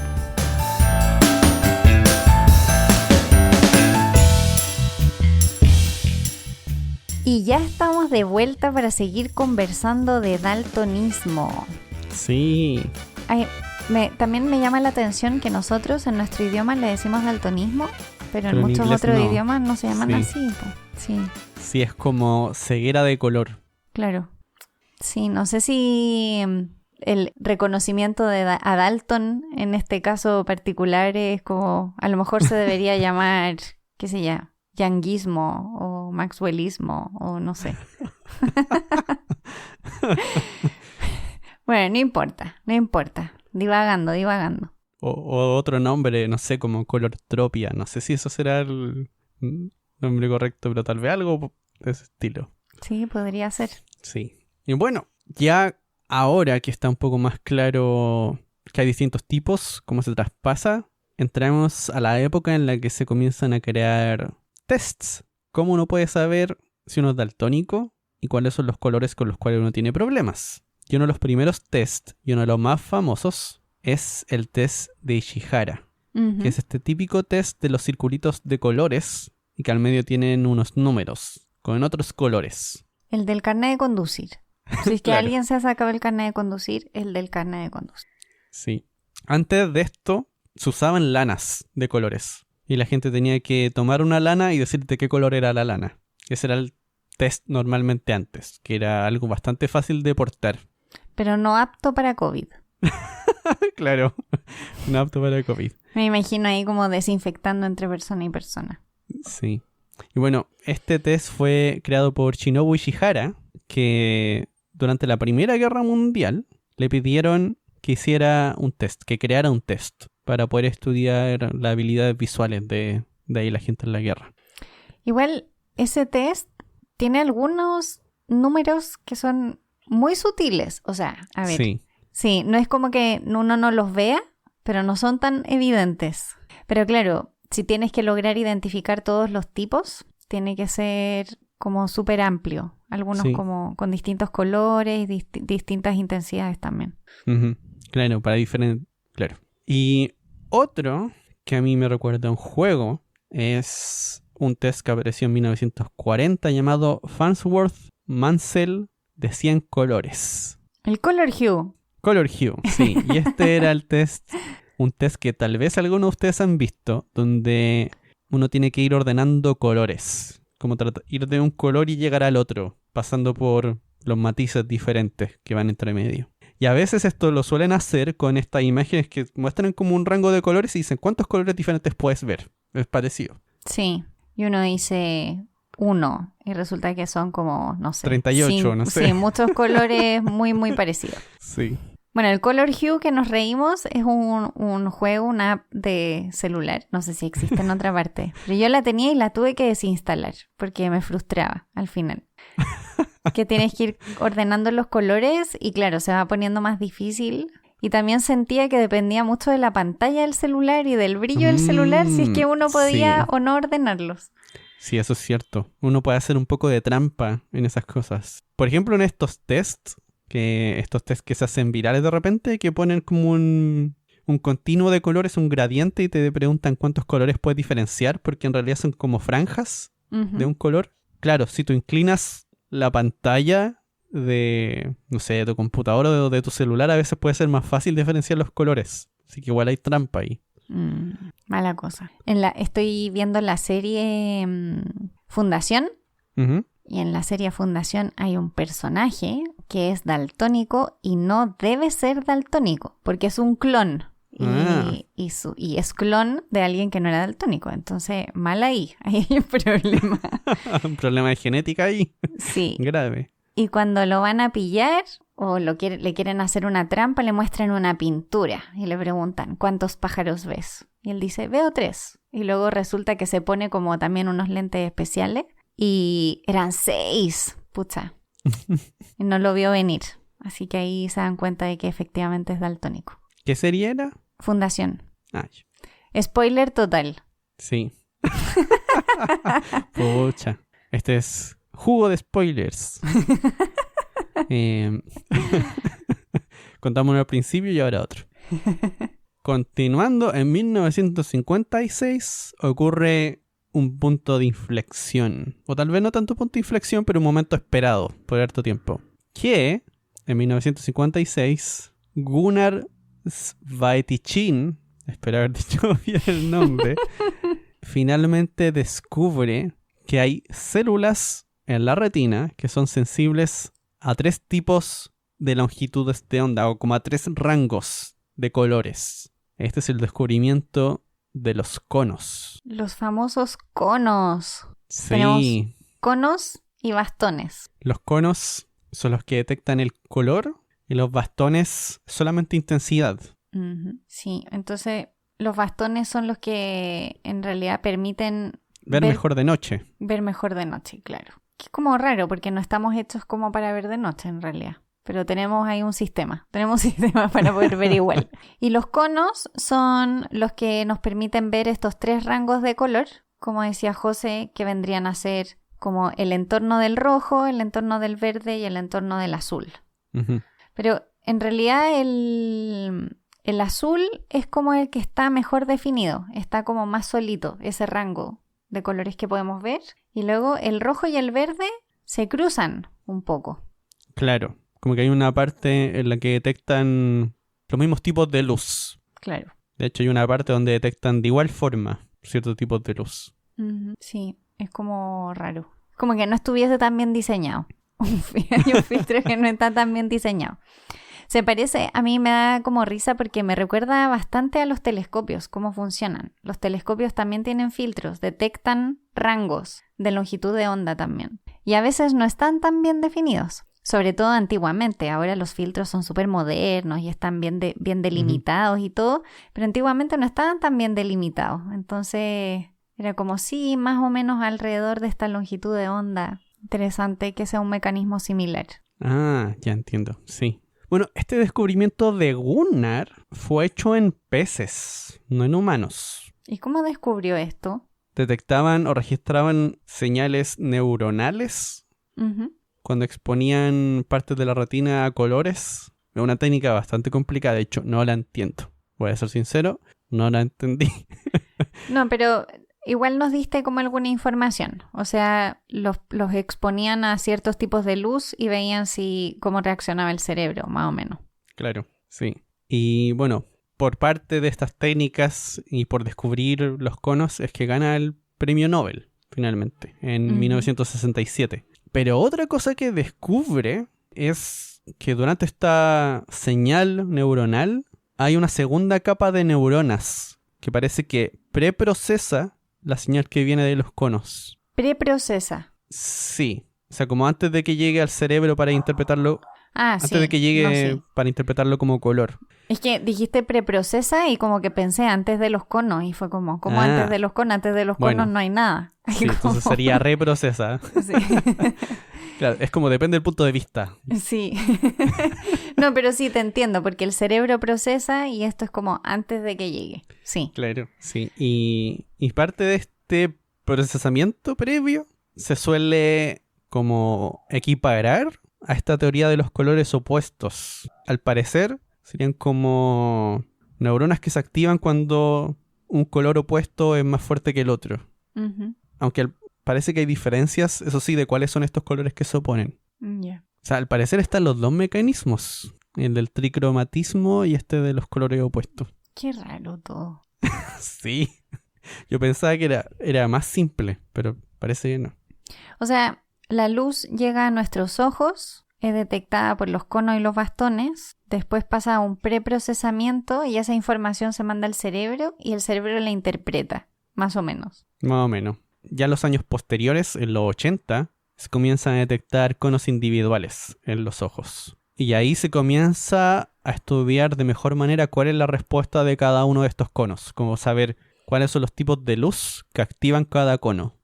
Y ya estamos de vuelta para seguir conversando de daltonismo. Sí. También me llama la atención que nosotros en nuestro idioma le decimos daltonismo, pero en muchos otros idiomas no se llaman así. Sí. Sí, es como ceguera de color. Claro. Sí, no sé si el reconocimiento a Dalton en este caso particular es como, a lo mejor se debería llamar, qué sé yo, yanguismo o maxwellismo o no sé. Bueno, no importa. Divagando. O otro nombre, no sé, como colortropia. No sé si eso será el nombre correcto, pero tal vez algo de ese estilo. Sí, podría ser. Sí. Y bueno, ya ahora que está un poco más claro que hay distintos tipos, cómo se traspasa, entramos a la época en la que se comienzan a crear tests. ¿Cómo uno puede saber si uno es daltónico y cuáles son los colores con los cuales uno tiene problemas? Y uno de los primeros tests, y uno de los más famosos, es el test de Ishihara, que es este típico test de los circulitos de colores y que al medio tienen unos números con otros colores. El del carnet de conducir. Si es que claro. Alguien se ha sacado el carnet de conducir, el del carnet de conducir. Sí. Antes de esto, se usaban lanas de colores. Y la gente tenía que tomar una lana y decirte qué color era la lana. Ese era el test normalmente antes, que era algo bastante fácil de portar. Pero no apto para COVID. Claro, no apto para COVID. Me imagino ahí como desinfectando entre persona y persona. Sí. Y bueno, este test fue creado por Shinobu Ishihara, que durante la Primera Guerra Mundial, le pidieron que hiciera un test, que creara un test para poder estudiar las habilidades visuales de ahí la gente en la guerra. Igual, ese test tiene algunos números que son muy sutiles. O sea, a ver. Sí, no es como que uno no los vea, pero no son tan evidentes. Pero claro, si tienes que lograr identificar todos los tipos, tiene que ser como súper amplio. Algunos como con distintos colores y distintas intensidades también. Uh-huh. Claro, para diferentes... Claro. Y otro que a mí me recuerda a un juego es un test que apareció en 1940 llamado Farnsworth Mansell de 100 colores. El Color Hue. Color Hue, sí. Y este era el test, un test que tal vez algunos de ustedes han visto, donde uno tiene que ir ordenando colores. Como ir de un color y llegar al otro, pasando por los matices diferentes que van entre medio. Y a veces esto lo suelen hacer con estas imágenes que muestran como un rango de colores y dicen ¿cuántos colores diferentes puedes ver? Es parecido. Sí, y uno dice 1 y resulta que son como, no sé. 38, no sé. Sí, muchos colores muy, muy parecidos. Sí. Bueno, el Color Hue que nos reímos es un juego, una app de celular. No sé si existe en otra parte. Pero yo la tenía y la tuve que desinstalar porque me frustraba al final. Que tienes que ir ordenando los colores y claro, se va poniendo más difícil. Y también sentía que dependía mucho de la pantalla del celular y del brillo del celular si es que uno podía o no ordenarlos. Sí, eso es cierto. Uno puede hacer un poco de trampa en esas cosas. Por ejemplo, en estos tests que se hacen virales de repente, que ponen como un continuo de colores, un gradiente, y te preguntan cuántos colores puedes diferenciar, porque en realidad son como franjas de un color. Claro, si tú inclinas la pantalla de, no sé, de tu computadora o de tu celular, a veces puede ser más fácil diferenciar los colores. Así que igual hay trampa ahí. Mala cosa. Estoy viendo la serie Fundación. Uh-huh. Y en la serie Fundación hay un personaje que es daltónico y no debe ser daltónico porque es un clon. Y es clon de alguien que no era daltónico. Entonces, mal ahí hay un problema. Un problema de genética ahí. Sí. Grave. Y cuando lo van a pillar o le quieren hacer una trampa, le muestran una pintura y le preguntan, ¿cuántos pájaros ves? Y él dice, veo 3. Y luego resulta que se pone como también unos lentes especiales y eran 6. Pucha. Y no lo vio venir. Así que ahí se dan cuenta de que efectivamente es daltónico. ¿Qué serie era? Fundación. Ay. Spoiler total. Sí. Pucha. Este es jugo de spoilers. Contamos uno al principio y ahora otro. Continuando, en 1956 ocurre un punto de inflexión. O tal vez no tanto punto de inflexión, pero un momento esperado por harto tiempo. Que en 1956 Gunnar Svaetichin, espero haber dicho bien el nombre, finalmente descubre que hay células en la retina que son sensibles a 3 tipos de longitudes de onda, o como a 3 rangos de colores. Este es el descubrimiento de los conos. Los famosos conos. Sí. Tenemos conos y bastones. Los conos son los que detectan el color y los bastones solamente intensidad. Uh-huh. Sí, entonces los bastones son los que en realidad permiten ver mejor de noche. Ver mejor de noche, claro. Que es como raro porque no estamos hechos como para ver de noche en realidad. Pero tenemos ahí un sistema. Tenemos un sistema para poder ver igual. Y los conos son los que nos permiten ver estos 3 rangos de color, como decía José, que vendrían a ser como el entorno del rojo, el entorno del verde y el entorno del azul. Uh-huh. Pero en realidad el azul es como el que está mejor definido. Está como más solito ese rango de colores que podemos ver. Y luego el rojo y el verde se cruzan un poco. Claro. Como que hay una parte en la que detectan los mismos tipos de luz. Claro. De hecho, hay una parte donde detectan de igual forma ciertos tipos de luz. Uh-huh. Sí, es como raro. Como que no estuviese tan bien diseñado. Hay un filtro que no está tan bien diseñado. Se parece, a mí me da como risa porque me recuerda bastante a los telescopios, cómo funcionan. Los telescopios también tienen filtros, detectan rangos de longitud de onda también. Y a veces no están tan bien definidos. Sobre todo antiguamente. Ahora los filtros son súper modernos y están bien delimitados y todo, pero antiguamente no estaban tan bien delimitados. Entonces era como sí, más o menos alrededor de esta longitud de onda. Interesante que sea un mecanismo similar. Ah, ya entiendo, sí. Bueno, este descubrimiento de Gunnar fue hecho en peces, no en humanos. ¿Y cómo descubrió esto? Detectaban o registraban señales neuronales cuando exponían partes de la retina a colores. Es una técnica bastante complicada, de hecho, no la entiendo. Voy a ser sincero, no la entendí. No, pero igual nos diste como alguna información. O sea, los exponían a ciertos tipos de luz y veían cómo reaccionaba el cerebro, más o menos. Claro, sí. Y bueno, por parte de estas técnicas y por descubrir los conos es que gana el premio Nobel, finalmente, en 1967. Pero otra cosa que descubre es que durante esta señal neuronal hay una segunda capa de neuronas que parece que preprocesa la señal que viene de los conos. ¿Preprocesa? Sí. O sea, como antes de que llegue al cerebro para interpretarlo. Antes de que llegue para interpretarlo como color. Es que dijiste preprocesa y como que pensé antes de los conos y fue como antes de los conos. Antes de los conos no hay nada. Sí, entonces sería reprocesa. Sí. Claro, es como depende del punto de vista. Sí. No, pero sí te entiendo, porque el cerebro procesa y esto es como antes de que llegue. Sí. Claro, sí. Y parte de este procesamiento previo se suele como equiparar a esta teoría de los colores opuestos. Al parecer, serían como neuronas que se activan cuando un color opuesto es más fuerte que el otro. Aunque parece que hay diferencias, eso sí, de cuáles son estos colores que se oponen. Yeah. O sea, al parecer están los dos mecanismos. El del tricromatismo y este de los colores opuestos. Qué raro todo. Sí. Yo pensaba que era más simple, pero parece que no. O sea, la luz llega a nuestros ojos, es detectada por los conos y los bastones, después pasa a un preprocesamiento y esa información se manda al cerebro y el cerebro la interpreta, más o menos. Más o menos. Ya en los años posteriores, en los 80, se comienzan a detectar conos individuales en los ojos. Y ahí se comienza a estudiar de mejor manera cuál es la respuesta de cada uno de estos conos, como saber cuáles son los tipos de luz que activan cada cono.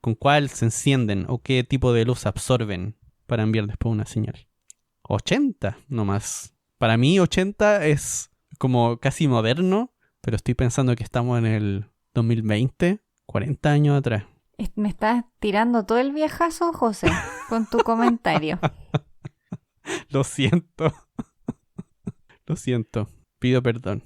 Con cuál se encienden o qué tipo de luz absorben para enviar después una señal. 80 nomás. Para mí 80 es como casi moderno, pero estoy pensando que estamos en el 2020, 40 años atrás. Me estás tirando todo el viejazo, José, con tu comentario. Lo siento. Lo siento. Pido perdón.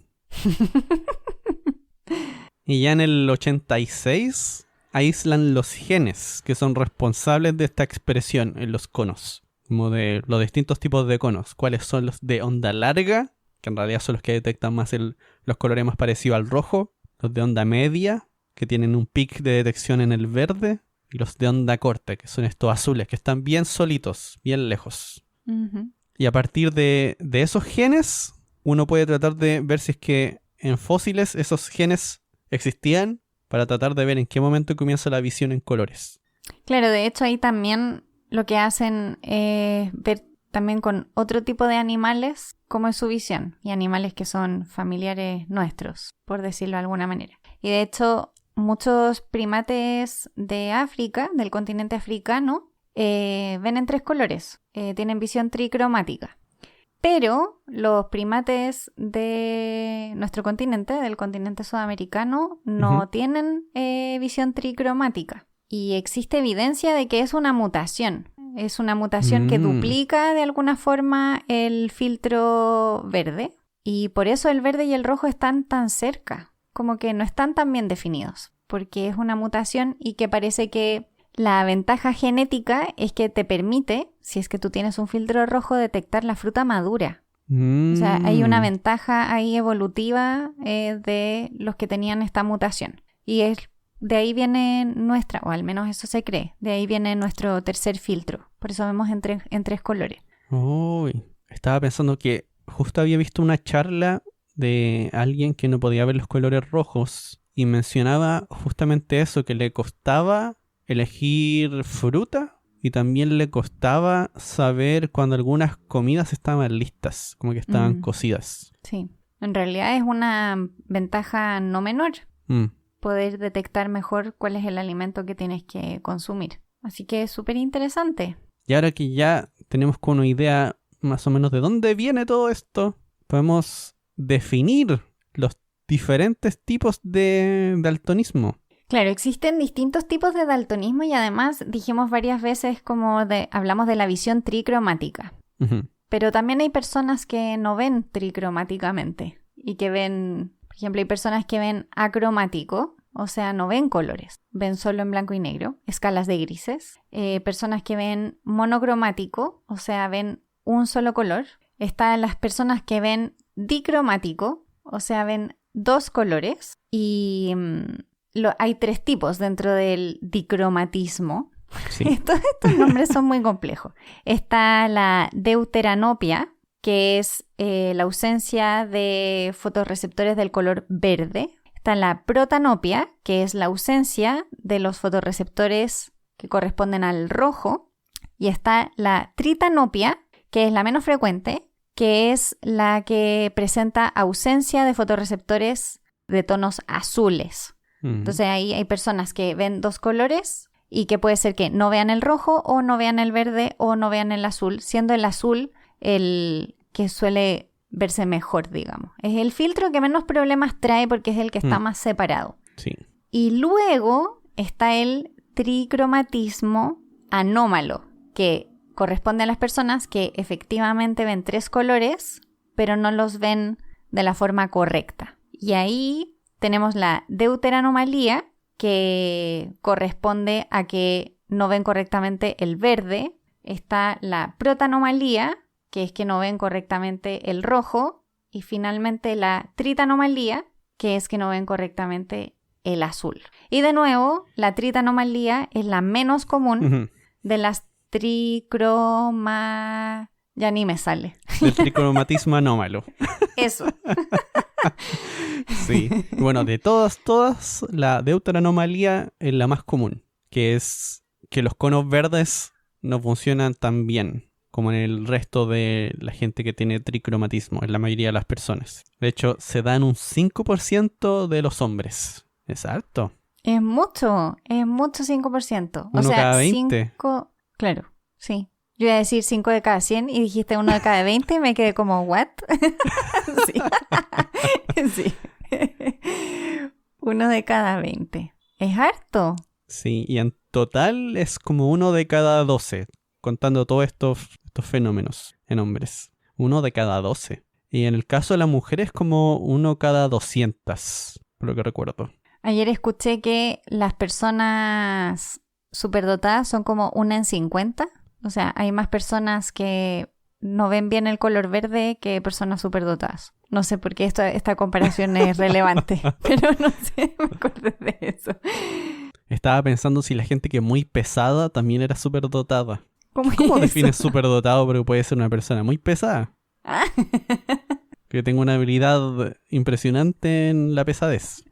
Y ya en el 86 aíslan los genes que son responsables de esta expresión en los conos. Como de los distintos tipos de conos. ¿Cuáles son los de onda larga? Que en realidad son los que detectan más los colores más parecidos al rojo. Los de onda media, que tienen un pic de detección en el verde. Y los de onda corta, que son estos azules, que están bien solitos, bien lejos. Y a partir de esos genes, uno puede tratar de ver si es que en fósiles esos genes existían para tratar de ver en qué momento comienza la visión en colores. Claro, de hecho ahí también lo que hacen es ver también con otro tipo de animales cómo es su visión. Y animales que son familiares nuestros, por decirlo de alguna manera. Y de hecho muchos primates de África, del continente africano, ven en 3 colores, tienen visión tricromática. Pero los primates de nuestro continente, del continente sudamericano, no tienen visión tricromática. Y existe evidencia de que es una mutación. Es una mutación que duplica de alguna forma el filtro verde. Y por eso el verde y el rojo están tan cerca. Como que no están tan bien definidos. Porque es una mutación y que parece que la ventaja genética es que te permite, si es que tú tienes un filtro rojo, detectar la fruta madura. O sea, hay una ventaja ahí evolutiva de los que tenían esta mutación. Y de ahí viene nuestra, o al menos eso se cree, de ahí viene nuestro tercer filtro. Por eso vemos en 3 colores. Uy, estaba pensando que justo había visto una charla de alguien que no podía ver los colores rojos y mencionaba justamente eso, que le costaba elegir fruta y también le costaba saber cuando algunas comidas estaban listas, como que estaban cocidas. Sí, en realidad es una ventaja no menor poder detectar mejor cuál es el alimento que tienes que consumir. Así que es súper interesante. Y ahora que ya tenemos como una idea más o menos de dónde viene todo esto, podemos definir los diferentes tipos de daltonismo. Claro, existen distintos tipos de daltonismo y además dijimos varias veces hablamos de la visión tricromática. Pero también hay personas que no ven tricromáticamente y que ven, por ejemplo, hay personas que ven acromático, o sea, no ven colores, ven solo en blanco y negro, escalas de grises. Personas que ven monocromático, o sea, ven un solo color. Están las personas que ven dicromático, o sea, ven dos colores. Y hay tres tipos dentro del dicromatismo. Sí. Estos nombres son muy complejos. Está la deuteranopia, que es la ausencia de fotorreceptores del color verde. Está la protanopia, que es la ausencia de los fotorreceptores que corresponden al rojo. Y está la tritanopia, que es la menos frecuente, que es la que presenta ausencia de fotorreceptores de tonos azules. Entonces ahí hay personas que ven dos colores y que puede ser que no vean el rojo o no vean el verde o no vean el azul, siendo el azul el que suele verse mejor, digamos. Es el filtro que menos problemas trae porque es el que está más separado. Sí. Y luego está el tricromatismo anómalo, que corresponde a las personas que efectivamente ven tres colores, pero no los ven de la forma correcta. Y ahí tenemos la deuteranomalía, que corresponde a que no ven correctamente el verde. Está la protanomalía, que es que no ven correctamente el rojo. Y finalmente la tritanomalía, que es que no ven correctamente el azul. Y de nuevo, la tritanomalía es la menos común de las ya ni me sale. El tricromatismo anómalo. Eso. Sí. Bueno, de todas, la deuteranomalía es la más común, que es que los conos verdes no funcionan tan bien como en el resto de la gente que tiene tricromatismo, en la mayoría de las personas. De hecho, se da en un 5% de los hombres. Es alto. Es mucho 5%. Uno cada 20. Claro, sí. Yo iba a decir 5 de cada 100 y dijiste 1 de cada 20 y me quedé como, ¿what? Sí. Sí. 1 de cada 20. Es harto. Sí, y en total es como 1 de cada 12, contando todos estos fenómenos en hombres. 1 de cada 12. Y en el caso de la mujer es como 1 cada 200, por lo que recuerdo. Ayer escuché que las personas superdotadas son como 1 en 50. O sea, hay más personas que no ven bien el color verde que personas superdotadas. No sé por qué esta comparación es relevante, pero no sé, me acordé de eso. Estaba pensando si la gente que es muy pesada también era superdotada. ¿Cómo defines superdotado pero puede ser una persona muy pesada? Que tenga una habilidad impresionante en la pesadez.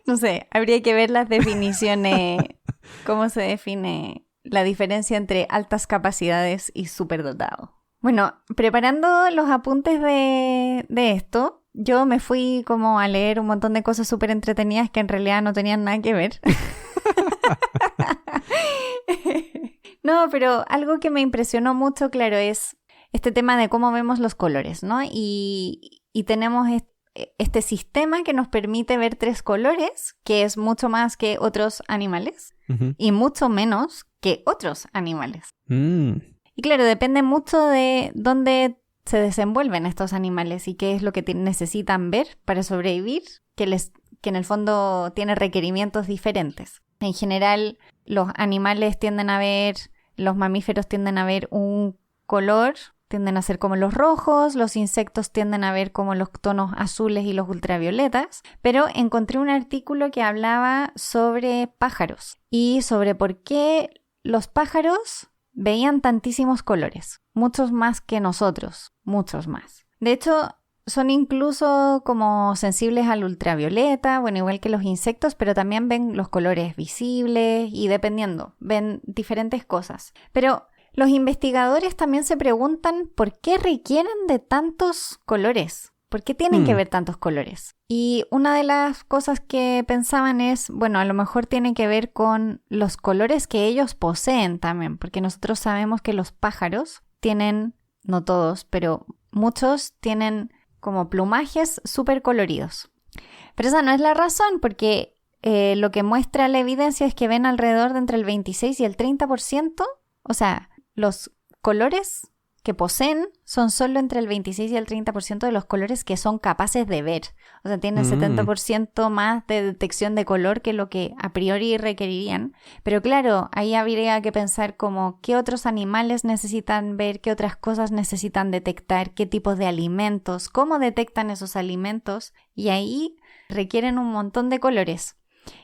No sé, habría que ver las definiciones, cómo se define la diferencia entre altas capacidades y superdotado. Bueno, preparando los apuntes de esto, yo me fui como a leer un montón de cosas súper entretenidas que en realidad no tenían nada que ver. No, pero algo que me impresionó mucho, claro, es este tema de cómo vemos los colores, ¿no? Y tenemos este sistema que nos permite ver tres colores, que es mucho más que otros animales y mucho menos que otros animales. Y claro, depende mucho de dónde se desenvuelven estos animales y qué es lo que necesitan ver para sobrevivir, que en el fondo tiene requerimientos diferentes. En general, los mamíferos tienden a ver un color, tienden a ser como los rojos, los insectos tienden a ver como los tonos azules y los ultravioletas, pero encontré un artículo que hablaba sobre pájaros y sobre por qué los pájaros veían tantísimos colores, muchos más que nosotros, muchos más. De hecho, son incluso como sensibles al ultravioleta, bueno, igual que los insectos, pero también ven los colores visibles y dependiendo, ven diferentes cosas. Pero los investigadores también se preguntan por qué requieren de tantos colores. ¿Por qué tienen que ver tantos colores? Y una de las cosas que pensaban es, bueno, a lo mejor tiene que ver con los colores que ellos poseen también, porque nosotros sabemos que los pájaros tienen, no todos, pero muchos tienen como plumajes súper coloridos. Pero esa no es la razón, porque lo que muestra la evidencia es que ven alrededor de entre el 26 y el 30%, o sea, los colores que poseen son solo entre el 26 y el 30% de los colores que son capaces de ver. O sea, tienen 70% más de detección de color que lo que a priori requerirían. Pero claro, ahí habría que pensar como qué otros animales necesitan ver, qué otras cosas necesitan detectar, qué tipos de alimentos, cómo detectan esos alimentos. Y ahí requieren un montón de colores.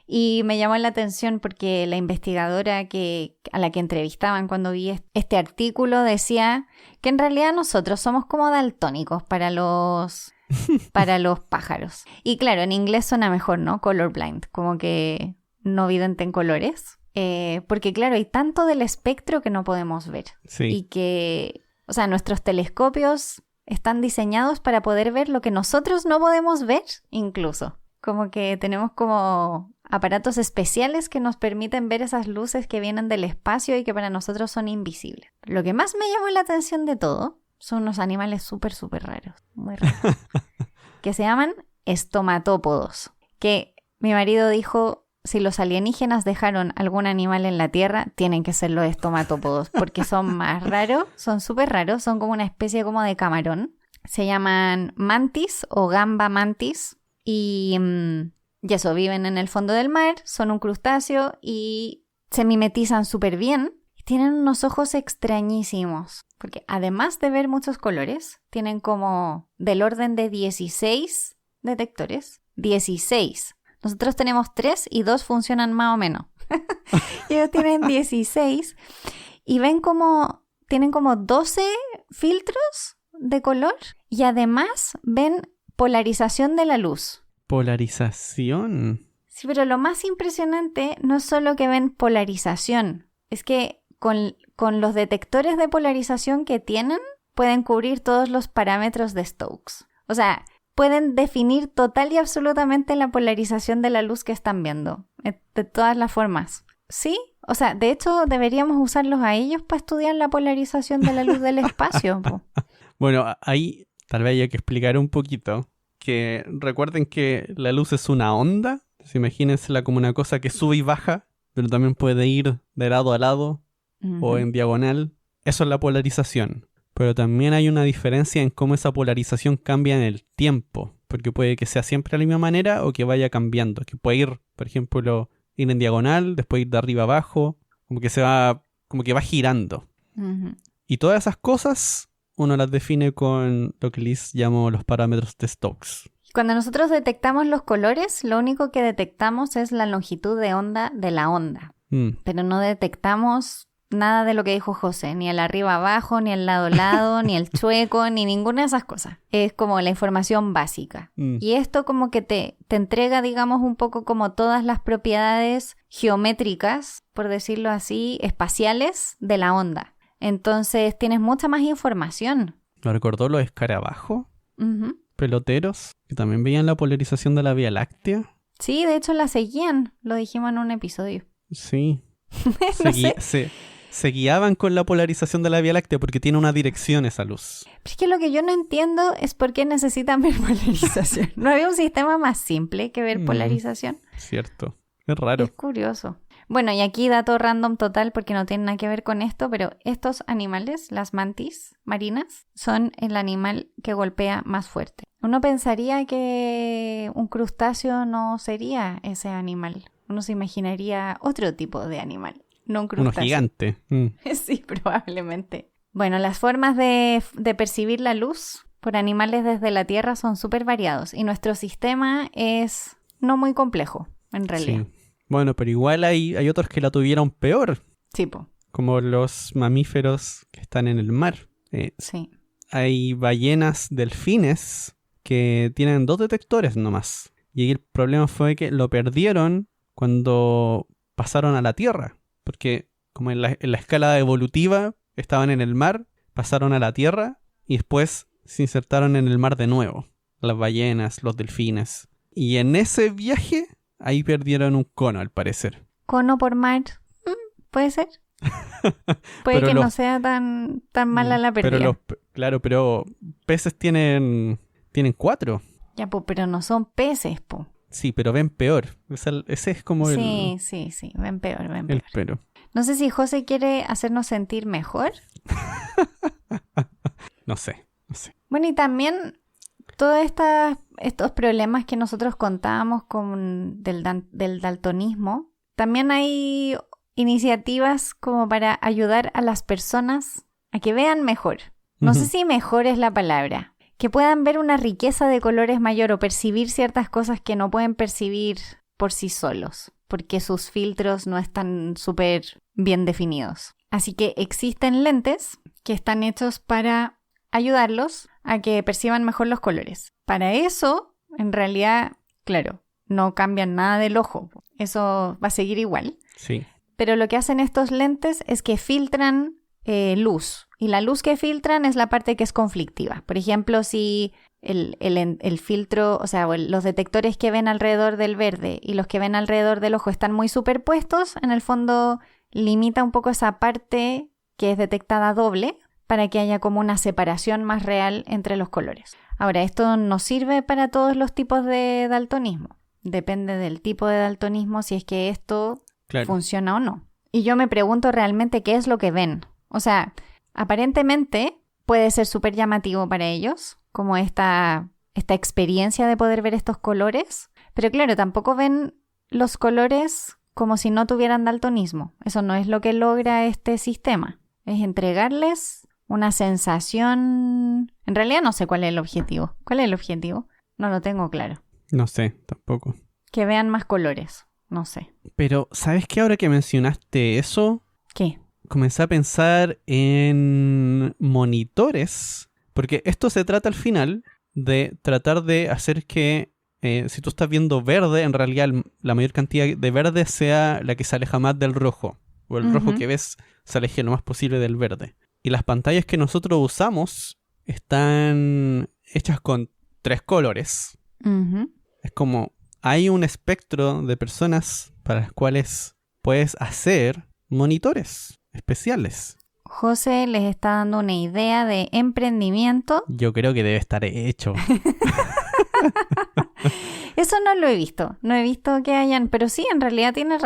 Y me llamó la atención porque la investigadora a la que entrevistaban cuando vi este artículo decía que en realidad nosotros somos como daltónicos para los pájaros. Y claro, en inglés suena mejor, ¿no? Colorblind, como que no vidente en colores. Porque claro, hay tanto del espectro que no podemos ver. Sí. Y que, o sea, nuestros telescopios están diseñados para poder ver lo que nosotros no podemos ver incluso. Como que tenemos como aparatos especiales que nos permiten ver esas luces que vienen del espacio y que para nosotros son invisibles. Lo que más me llamó la atención de todo son unos animales súper, súper raros, muy raros, que se llaman estomatópodos. Que mi marido dijo, si los alienígenas dejaron algún animal en la Tierra, tienen que ser los estomatópodos, porque son más raros, son súper raros, son como una especie como de camarón. Se llaman mantis o gamba mantis. Y eso, viven en el fondo del mar, son un crustáceo y se mimetizan súper bien. Tienen unos ojos extrañísimos, porque además de ver muchos colores, tienen como del orden de 16 detectores. 16. Nosotros tenemos 3 y 2 funcionan más o menos. Ellos tienen 16 y tienen como 12 filtros de color y además ven polarización de la luz. ¿Polarización? Sí, pero lo más impresionante no es solo que ven polarización, es que con los detectores de polarización que tienen, pueden cubrir todos los parámetros de Stokes. O sea, pueden definir total y absolutamente la polarización de la luz que están viendo, de todas las formas. ¿Sí? O sea, de hecho, deberíamos usarlos a ellos para estudiar la polarización de la luz del espacio. Bueno, ahí tal vez haya que explicar un poquito. Que recuerden que la luz es una onda. Imagínensela como una cosa que sube y baja, pero también puede ir de lado a lado o en diagonal. Eso es la polarización. Pero también hay una diferencia en cómo esa polarización cambia en el tiempo. Porque puede que sea siempre de la misma manera o que vaya cambiando. Que puede ir, por ejemplo, ir en diagonal, después ir de arriba a abajo. Como que va girando. Y todas esas cosas uno las define con lo que les llamo los parámetros de Stokes. Cuando nosotros detectamos los colores, lo único que detectamos es la longitud de onda de la onda. Pero no detectamos nada de lo que dijo José, ni el arriba abajo, ni el lado, ni el chueco, ni ninguna de esas cosas. Es como la información básica. Y esto como que te entrega, digamos, un poco como todas las propiedades geométricas, por decirlo así, espaciales de la onda. Entonces tienes mucha más información. ¿Lo recordó los escarabajos? Peloteros, que también veían la polarización de la Vía Láctea. Sí, de hecho la seguían, lo dijimos en un episodio. Sí. No sé. Se guiaban con la polarización de la Vía Láctea porque tiene una dirección esa luz. Pero es que lo que yo no entiendo es por qué necesitan ver polarización. ¿No había un sistema más simple que ver polarización? Cierto, es raro. Es curioso. Bueno, y aquí dato random total porque no tiene nada que ver con esto, pero estos animales, las mantis marinas, son el animal que golpea más fuerte. Uno pensaría que un crustáceo no sería ese animal. Uno se imaginaría otro tipo de animal, no un crustáceo. Uno gigante. Sí, probablemente. Bueno, las formas de percibir la luz por animales desde la Tierra son súper variados y nuestro sistema es no muy complejo, en realidad. Sí. Bueno, pero igual hay otros que la tuvieron peor. Sí, po. Como los mamíferos que están en el mar. Sí. Hay ballenas delfines que tienen 2 detectores nomás. Y el problema fue que lo perdieron cuando pasaron a la Tierra. Porque como en la escala evolutiva estaban en el mar, pasaron a la Tierra y después se insertaron en el mar de nuevo. Las ballenas, los delfines. Y en ese viaje, ahí perdieron un cono, al parecer. ¿Cono por mar? ¿Puede ser? Puede que no sea tan mala la pérdida. Pero peces tienen 4. Ya, pues, pero no son peces, po. Sí, pero ven peor. Ese es como Sí, ven peor. El pero. No sé si José quiere hacernos sentir mejor. No sé. Bueno, y también todos estos problemas que nosotros contábamos del daltonismo, también hay iniciativas como para ayudar a las personas a que vean mejor. No sé si mejor es la palabra. Que puedan ver una riqueza de colores mayor o percibir ciertas cosas que no pueden percibir por sí solos, porque sus filtros no están súper bien definidos. Así que existen lentes que están hechos para ayudarlos a que perciban mejor los colores. Para eso, en realidad, claro, no cambian nada del ojo. Eso va a seguir igual. Sí. Pero lo que hacen estos lentes es que filtran luz. Y la luz que filtran es la parte que es conflictiva. Por ejemplo, si el filtro, o sea, los detectores que ven alrededor del verde y los que ven alrededor del ojo están muy superpuestos, en el fondo limita un poco esa parte que es detectada doble para que haya como una separación más real entre los colores. Ahora, esto no sirve para todos los tipos de daltonismo. Depende del tipo de daltonismo si es que esto funciona o no. Y yo me pregunto realmente qué es lo que ven. O sea, aparentemente puede ser súper llamativo para ellos, como esta experiencia de poder ver estos colores, pero claro, tampoco ven los colores como si no tuvieran daltonismo. Eso no es lo que logra este sistema. Es entregarles una sensación... En realidad no sé cuál es el objetivo. ¿Cuál es el objetivo? No lo tengo claro. No sé, tampoco. Que vean más colores. No sé. Pero, ¿sabes qué? Ahora que mencionaste eso... ¿Qué? Comencé a pensar en monitores, porque esto se trata al final de tratar de hacer que si tú estás viendo verde, en realidad la mayor cantidad de verde sea la que se aleja más del rojo, o el rojo que ves se aleje lo más posible del verde. Y las pantallas que nosotros usamos están hechas con 3 colores. Es como hay un espectro de personas para las cuales puedes hacer monitores especiales. José les está dando una idea de emprendimiento. Yo creo que debe estar hecho. Eso no lo he visto. No he visto que hayan... Pero sí, en realidad tienes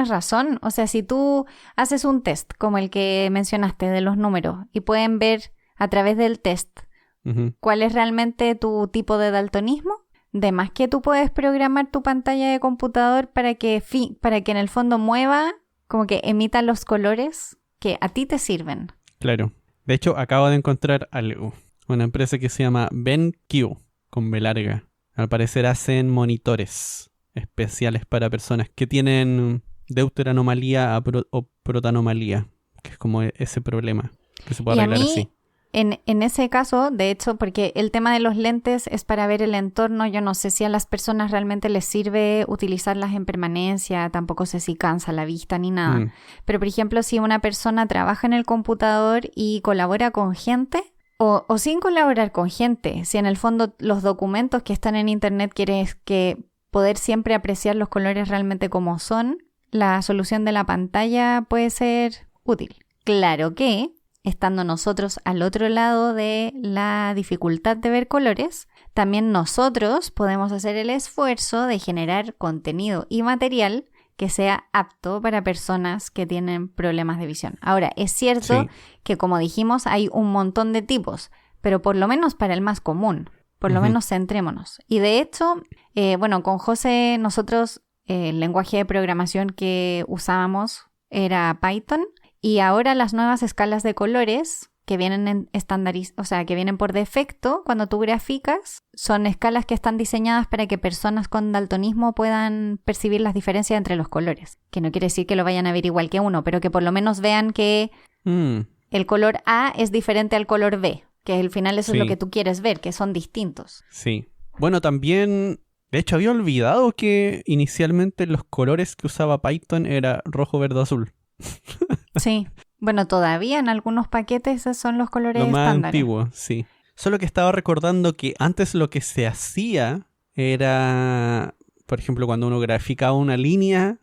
razón. O sea, si tú haces un test como el que mencionaste de los números y pueden ver a través del test cuál es realmente tu tipo de daltonismo, de más que tú puedes programar tu pantalla de computador para que en el fondo mueva, como que emita los colores que a ti te sirven. Claro. De hecho, acabo de encontrar algo. Una empresa que se llama BenQ, con B larga. Al parecer hacen monitores especiales para personas que tienen deuteranomalía o protanomalía, que es como ese problema que se puede arreglar así. En ese caso, de hecho, porque el tema de los lentes es para ver el entorno, yo no sé si a las personas realmente les sirve utilizarlas en permanencia, tampoco sé si cansa la vista ni nada. Pero, por ejemplo, si una persona trabaja en el computador y colabora con gente, o sin colaborar con gente, si en el fondo los documentos que están en internet quieres que poder siempre apreciar los colores realmente como son, la solución de la pantalla puede ser útil. Claro que, estando nosotros al otro lado de la dificultad de ver colores, también nosotros podemos hacer el esfuerzo de generar contenido y material que sea apto para personas que tienen problemas de visión. Ahora, es cierto que, como dijimos, hay un montón de tipos, pero por lo menos para el más común, por lo menos centrémonos. Y de hecho, con José nosotros el lenguaje de programación que usábamos era Python, y ahora las nuevas escalas de colores que vienen que vienen por defecto cuando tú graficas, son escalas que están diseñadas para que personas con daltonismo puedan percibir las diferencias entre los colores. Que no quiere decir que lo vayan a ver igual que uno, pero que por lo menos vean que el color A es diferente al color B, que al final eso es lo que tú quieres ver, que son distintos. Sí. Bueno, también, de hecho, había olvidado que inicialmente los colores que usaba Python era rojo, verde, azul. Sí. Bueno, todavía en algunos paquetes esos son los colores Lo más estándares. antiguo, sí. Solo que estaba recordando que antes lo que se hacía era, por ejemplo, cuando uno graficaba una línea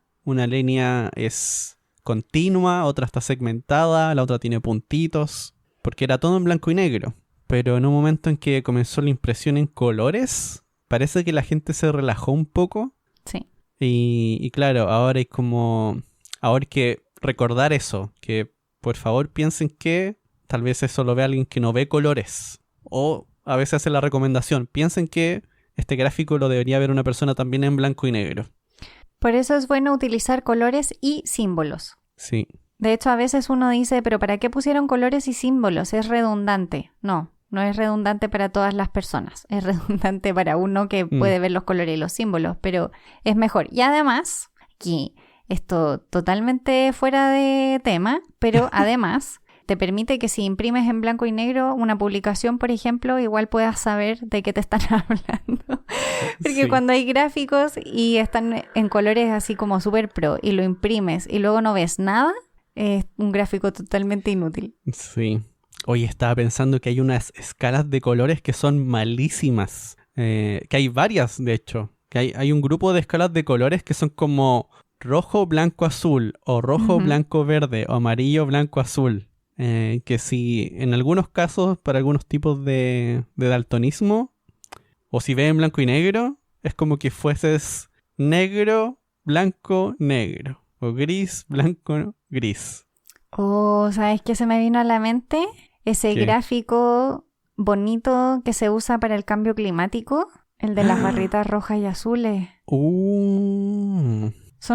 es continua, otra está segmentada, la otra tiene puntitos, porque era todo en blanco y negro. Pero en un momento en que comenzó la impresión en colores, parece que la gente se relajó un poco. Sí. Y claro, ahora hay que recordar eso, que por favor piensen que tal vez eso lo ve alguien que no ve colores. O a veces hace la recomendación, piensen que este gráfico lo debería ver una persona también en blanco y negro. Por eso es bueno utilizar colores y símbolos. Sí. De hecho, a veces uno dice, pero ¿para qué pusieron colores y símbolos? Es redundante. No es redundante para todas las personas. Es redundante para uno que puede ver los colores y los símbolos, pero es mejor. Y además, aquí, esto totalmente fuera de tema, pero además te permite que si imprimes en blanco y negro una publicación, por ejemplo, igual puedas saber de qué te están hablando. Porque Sí. cuando hay gráficos y están en colores así como súper pro y lo imprimes y luego no ves nada, es un gráfico totalmente inútil. Sí. Oye, estaba pensando que hay unas escalas de colores que son malísimas. Que hay varias, de hecho. Que hay un grupo de escalas de colores que son como rojo, blanco, azul, o rojo, blanco, verde, o amarillo, blanco, azul. Que si en algunos casos, para algunos tipos de daltonismo, o si ves en blanco y negro, es como que fueses negro, blanco, negro. O gris, blanco, gris. Oh, ¿sabes qué se me vino a la mente? Ese ¿Qué? gráfico bonito que se usa para el cambio climático, el de las barritas rojas y azules. Son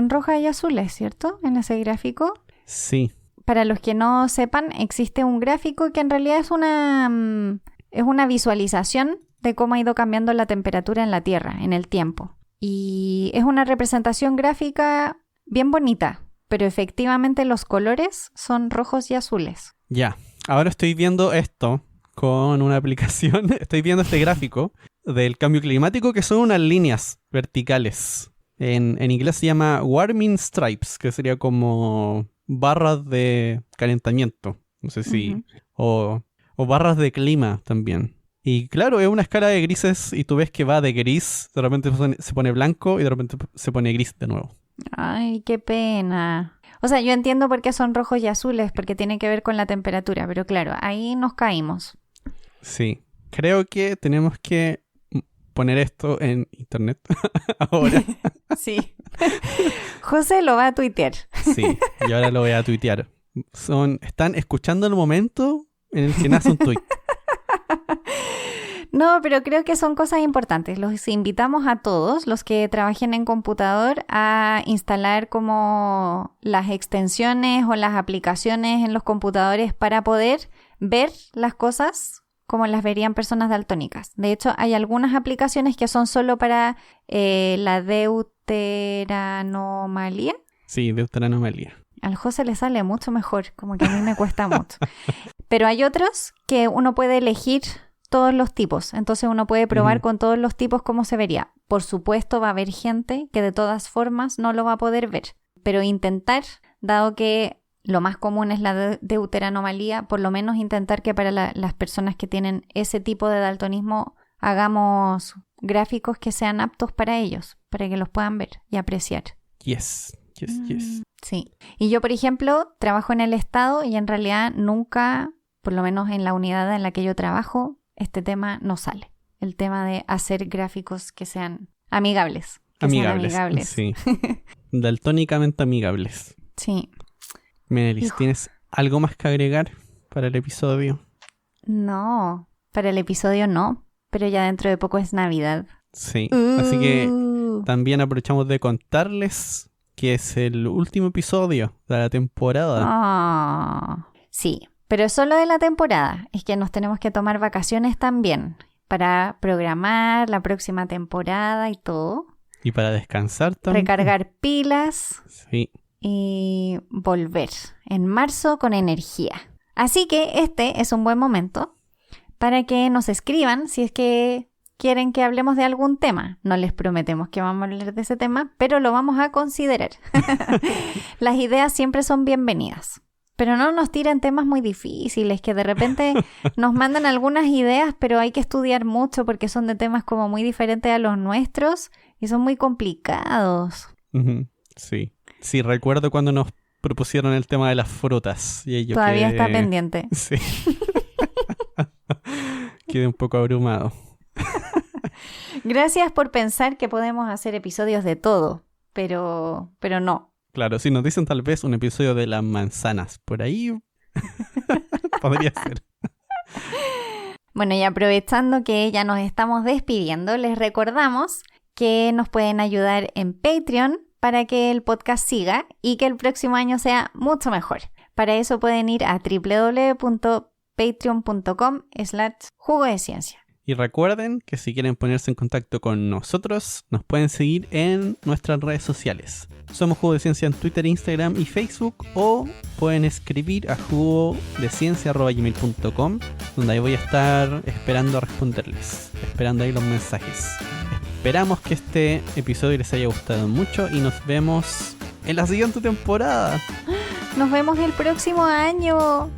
rojas y azules, ¿cierto? En ese gráfico. Sí. Para los que no sepan, existe un gráfico que en realidad es una visualización de cómo ha ido cambiando la temperatura en la Tierra en el tiempo. Y es una representación gráfica bien bonita, pero efectivamente los colores son rojos y azules. Ya. Ahora estoy viendo esto con una aplicación. Estoy viendo este gráfico del cambio climático que son unas líneas verticales. En inglés se llama warming stripes, que sería como barras de calentamiento. No sé si... O barras de clima también. Y claro, es una escala de grises y tú ves que va de gris, de repente se pone blanco y de repente se pone gris de nuevo. Ay, qué pena. O sea, yo entiendo por qué son rojos y azules, porque tiene que ver con la temperatura, pero claro, ahí nos caímos. Sí, creo que tenemos que poner esto en internet ahora. Sí. José lo va a tuitear. Sí, y ahora lo voy a tuitear. Están escuchando el momento en el que nace un tuit. No, pero creo que son cosas importantes. Los invitamos a todos, los que trabajen en computador, a instalar como las extensiones o las aplicaciones en los computadores para poder ver las cosas como las verían personas daltónicas. De hecho, hay algunas aplicaciones que son solo para la deuteranomalía. Sí, deuteranomalía. Al José le sale mucho mejor, como que a mí me cuesta mucho. Pero hay otros que uno puede elegir todos los tipos. Entonces uno puede probar con todos los tipos cómo se vería. Por supuesto va a haber gente que de todas formas no lo va a poder ver. Pero intentar, dado que lo más común es la deuteranomalía, por lo menos intentar que para las personas que tienen ese tipo de daltonismo hagamos gráficos que sean aptos para ellos, para que los puedan ver y apreciar. Yes. Sí. Y yo, por ejemplo, trabajo en el Estado y en realidad nunca, por lo menos en la unidad en la que yo trabajo, este tema no sale. El tema de hacer gráficos que sean amigables. Amigables. Sí. Daltónicamente amigables. Sí. Menelis, ¿tienes algo más que agregar para el episodio? No, para el episodio no, pero ya dentro de poco es Navidad. Sí, así que también aprovechamos de contarles que es el último episodio de la temporada. Sí, pero solo de la temporada. Es que nos tenemos que tomar vacaciones también para programar la próxima temporada y todo. Y para descansar también. Recargar pilas. Sí. Y volver en marzo con energía. Así que este es un buen momento para que nos escriban si es que quieren que hablemos de algún tema. No les prometemos que vamos a hablar de ese tema, pero lo vamos a considerar. Las ideas siempre son bienvenidas. Pero no nos tiren temas muy difíciles, que de repente nos mandan algunas ideas, pero hay que estudiar mucho porque son de temas como muy diferentes a los nuestros y son muy complicados. Sí. Sí, recuerdo cuando nos propusieron el tema de las frutas. Y yo Todavía está pendiente. Sí. Quedé un poco abrumado. Gracias por pensar que podemos hacer episodios de todo, pero no. Claro, si nos dicen tal vez un episodio de las manzanas, por ahí podría ser. Bueno, y aprovechando que ya nos estamos despidiendo, les recordamos que nos pueden ayudar en Patreon para que el podcast siga y que el próximo año sea mucho mejor. Para eso pueden ir a www.patreon.com/jugo de ciencia. Y recuerden que si quieren ponerse en contacto con nosotros, nos pueden seguir en nuestras redes sociales. Somos Jugo de Ciencia en Twitter, Instagram y Facebook, o pueden escribir a jugodeciencia@gmail.com, donde ahí voy a estar esperando a responderles, esperando ahí los mensajes. Esperamos que este episodio les haya gustado mucho y nos vemos en la siguiente temporada. Nos vemos el próximo año.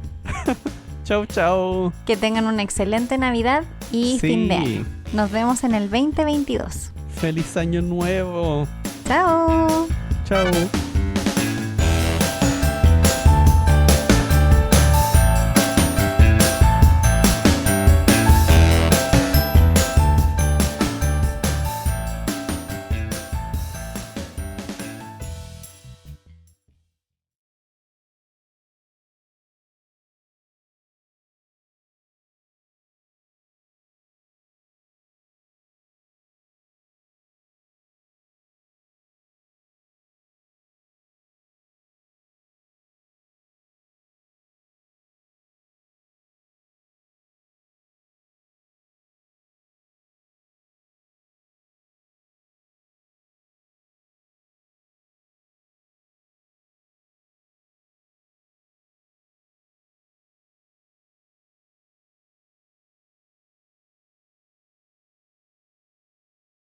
Chau, chau. Que tengan una excelente Navidad y fin de año. Nos vemos en el 2022. ¡Feliz año nuevo! ¡Chao! Chao.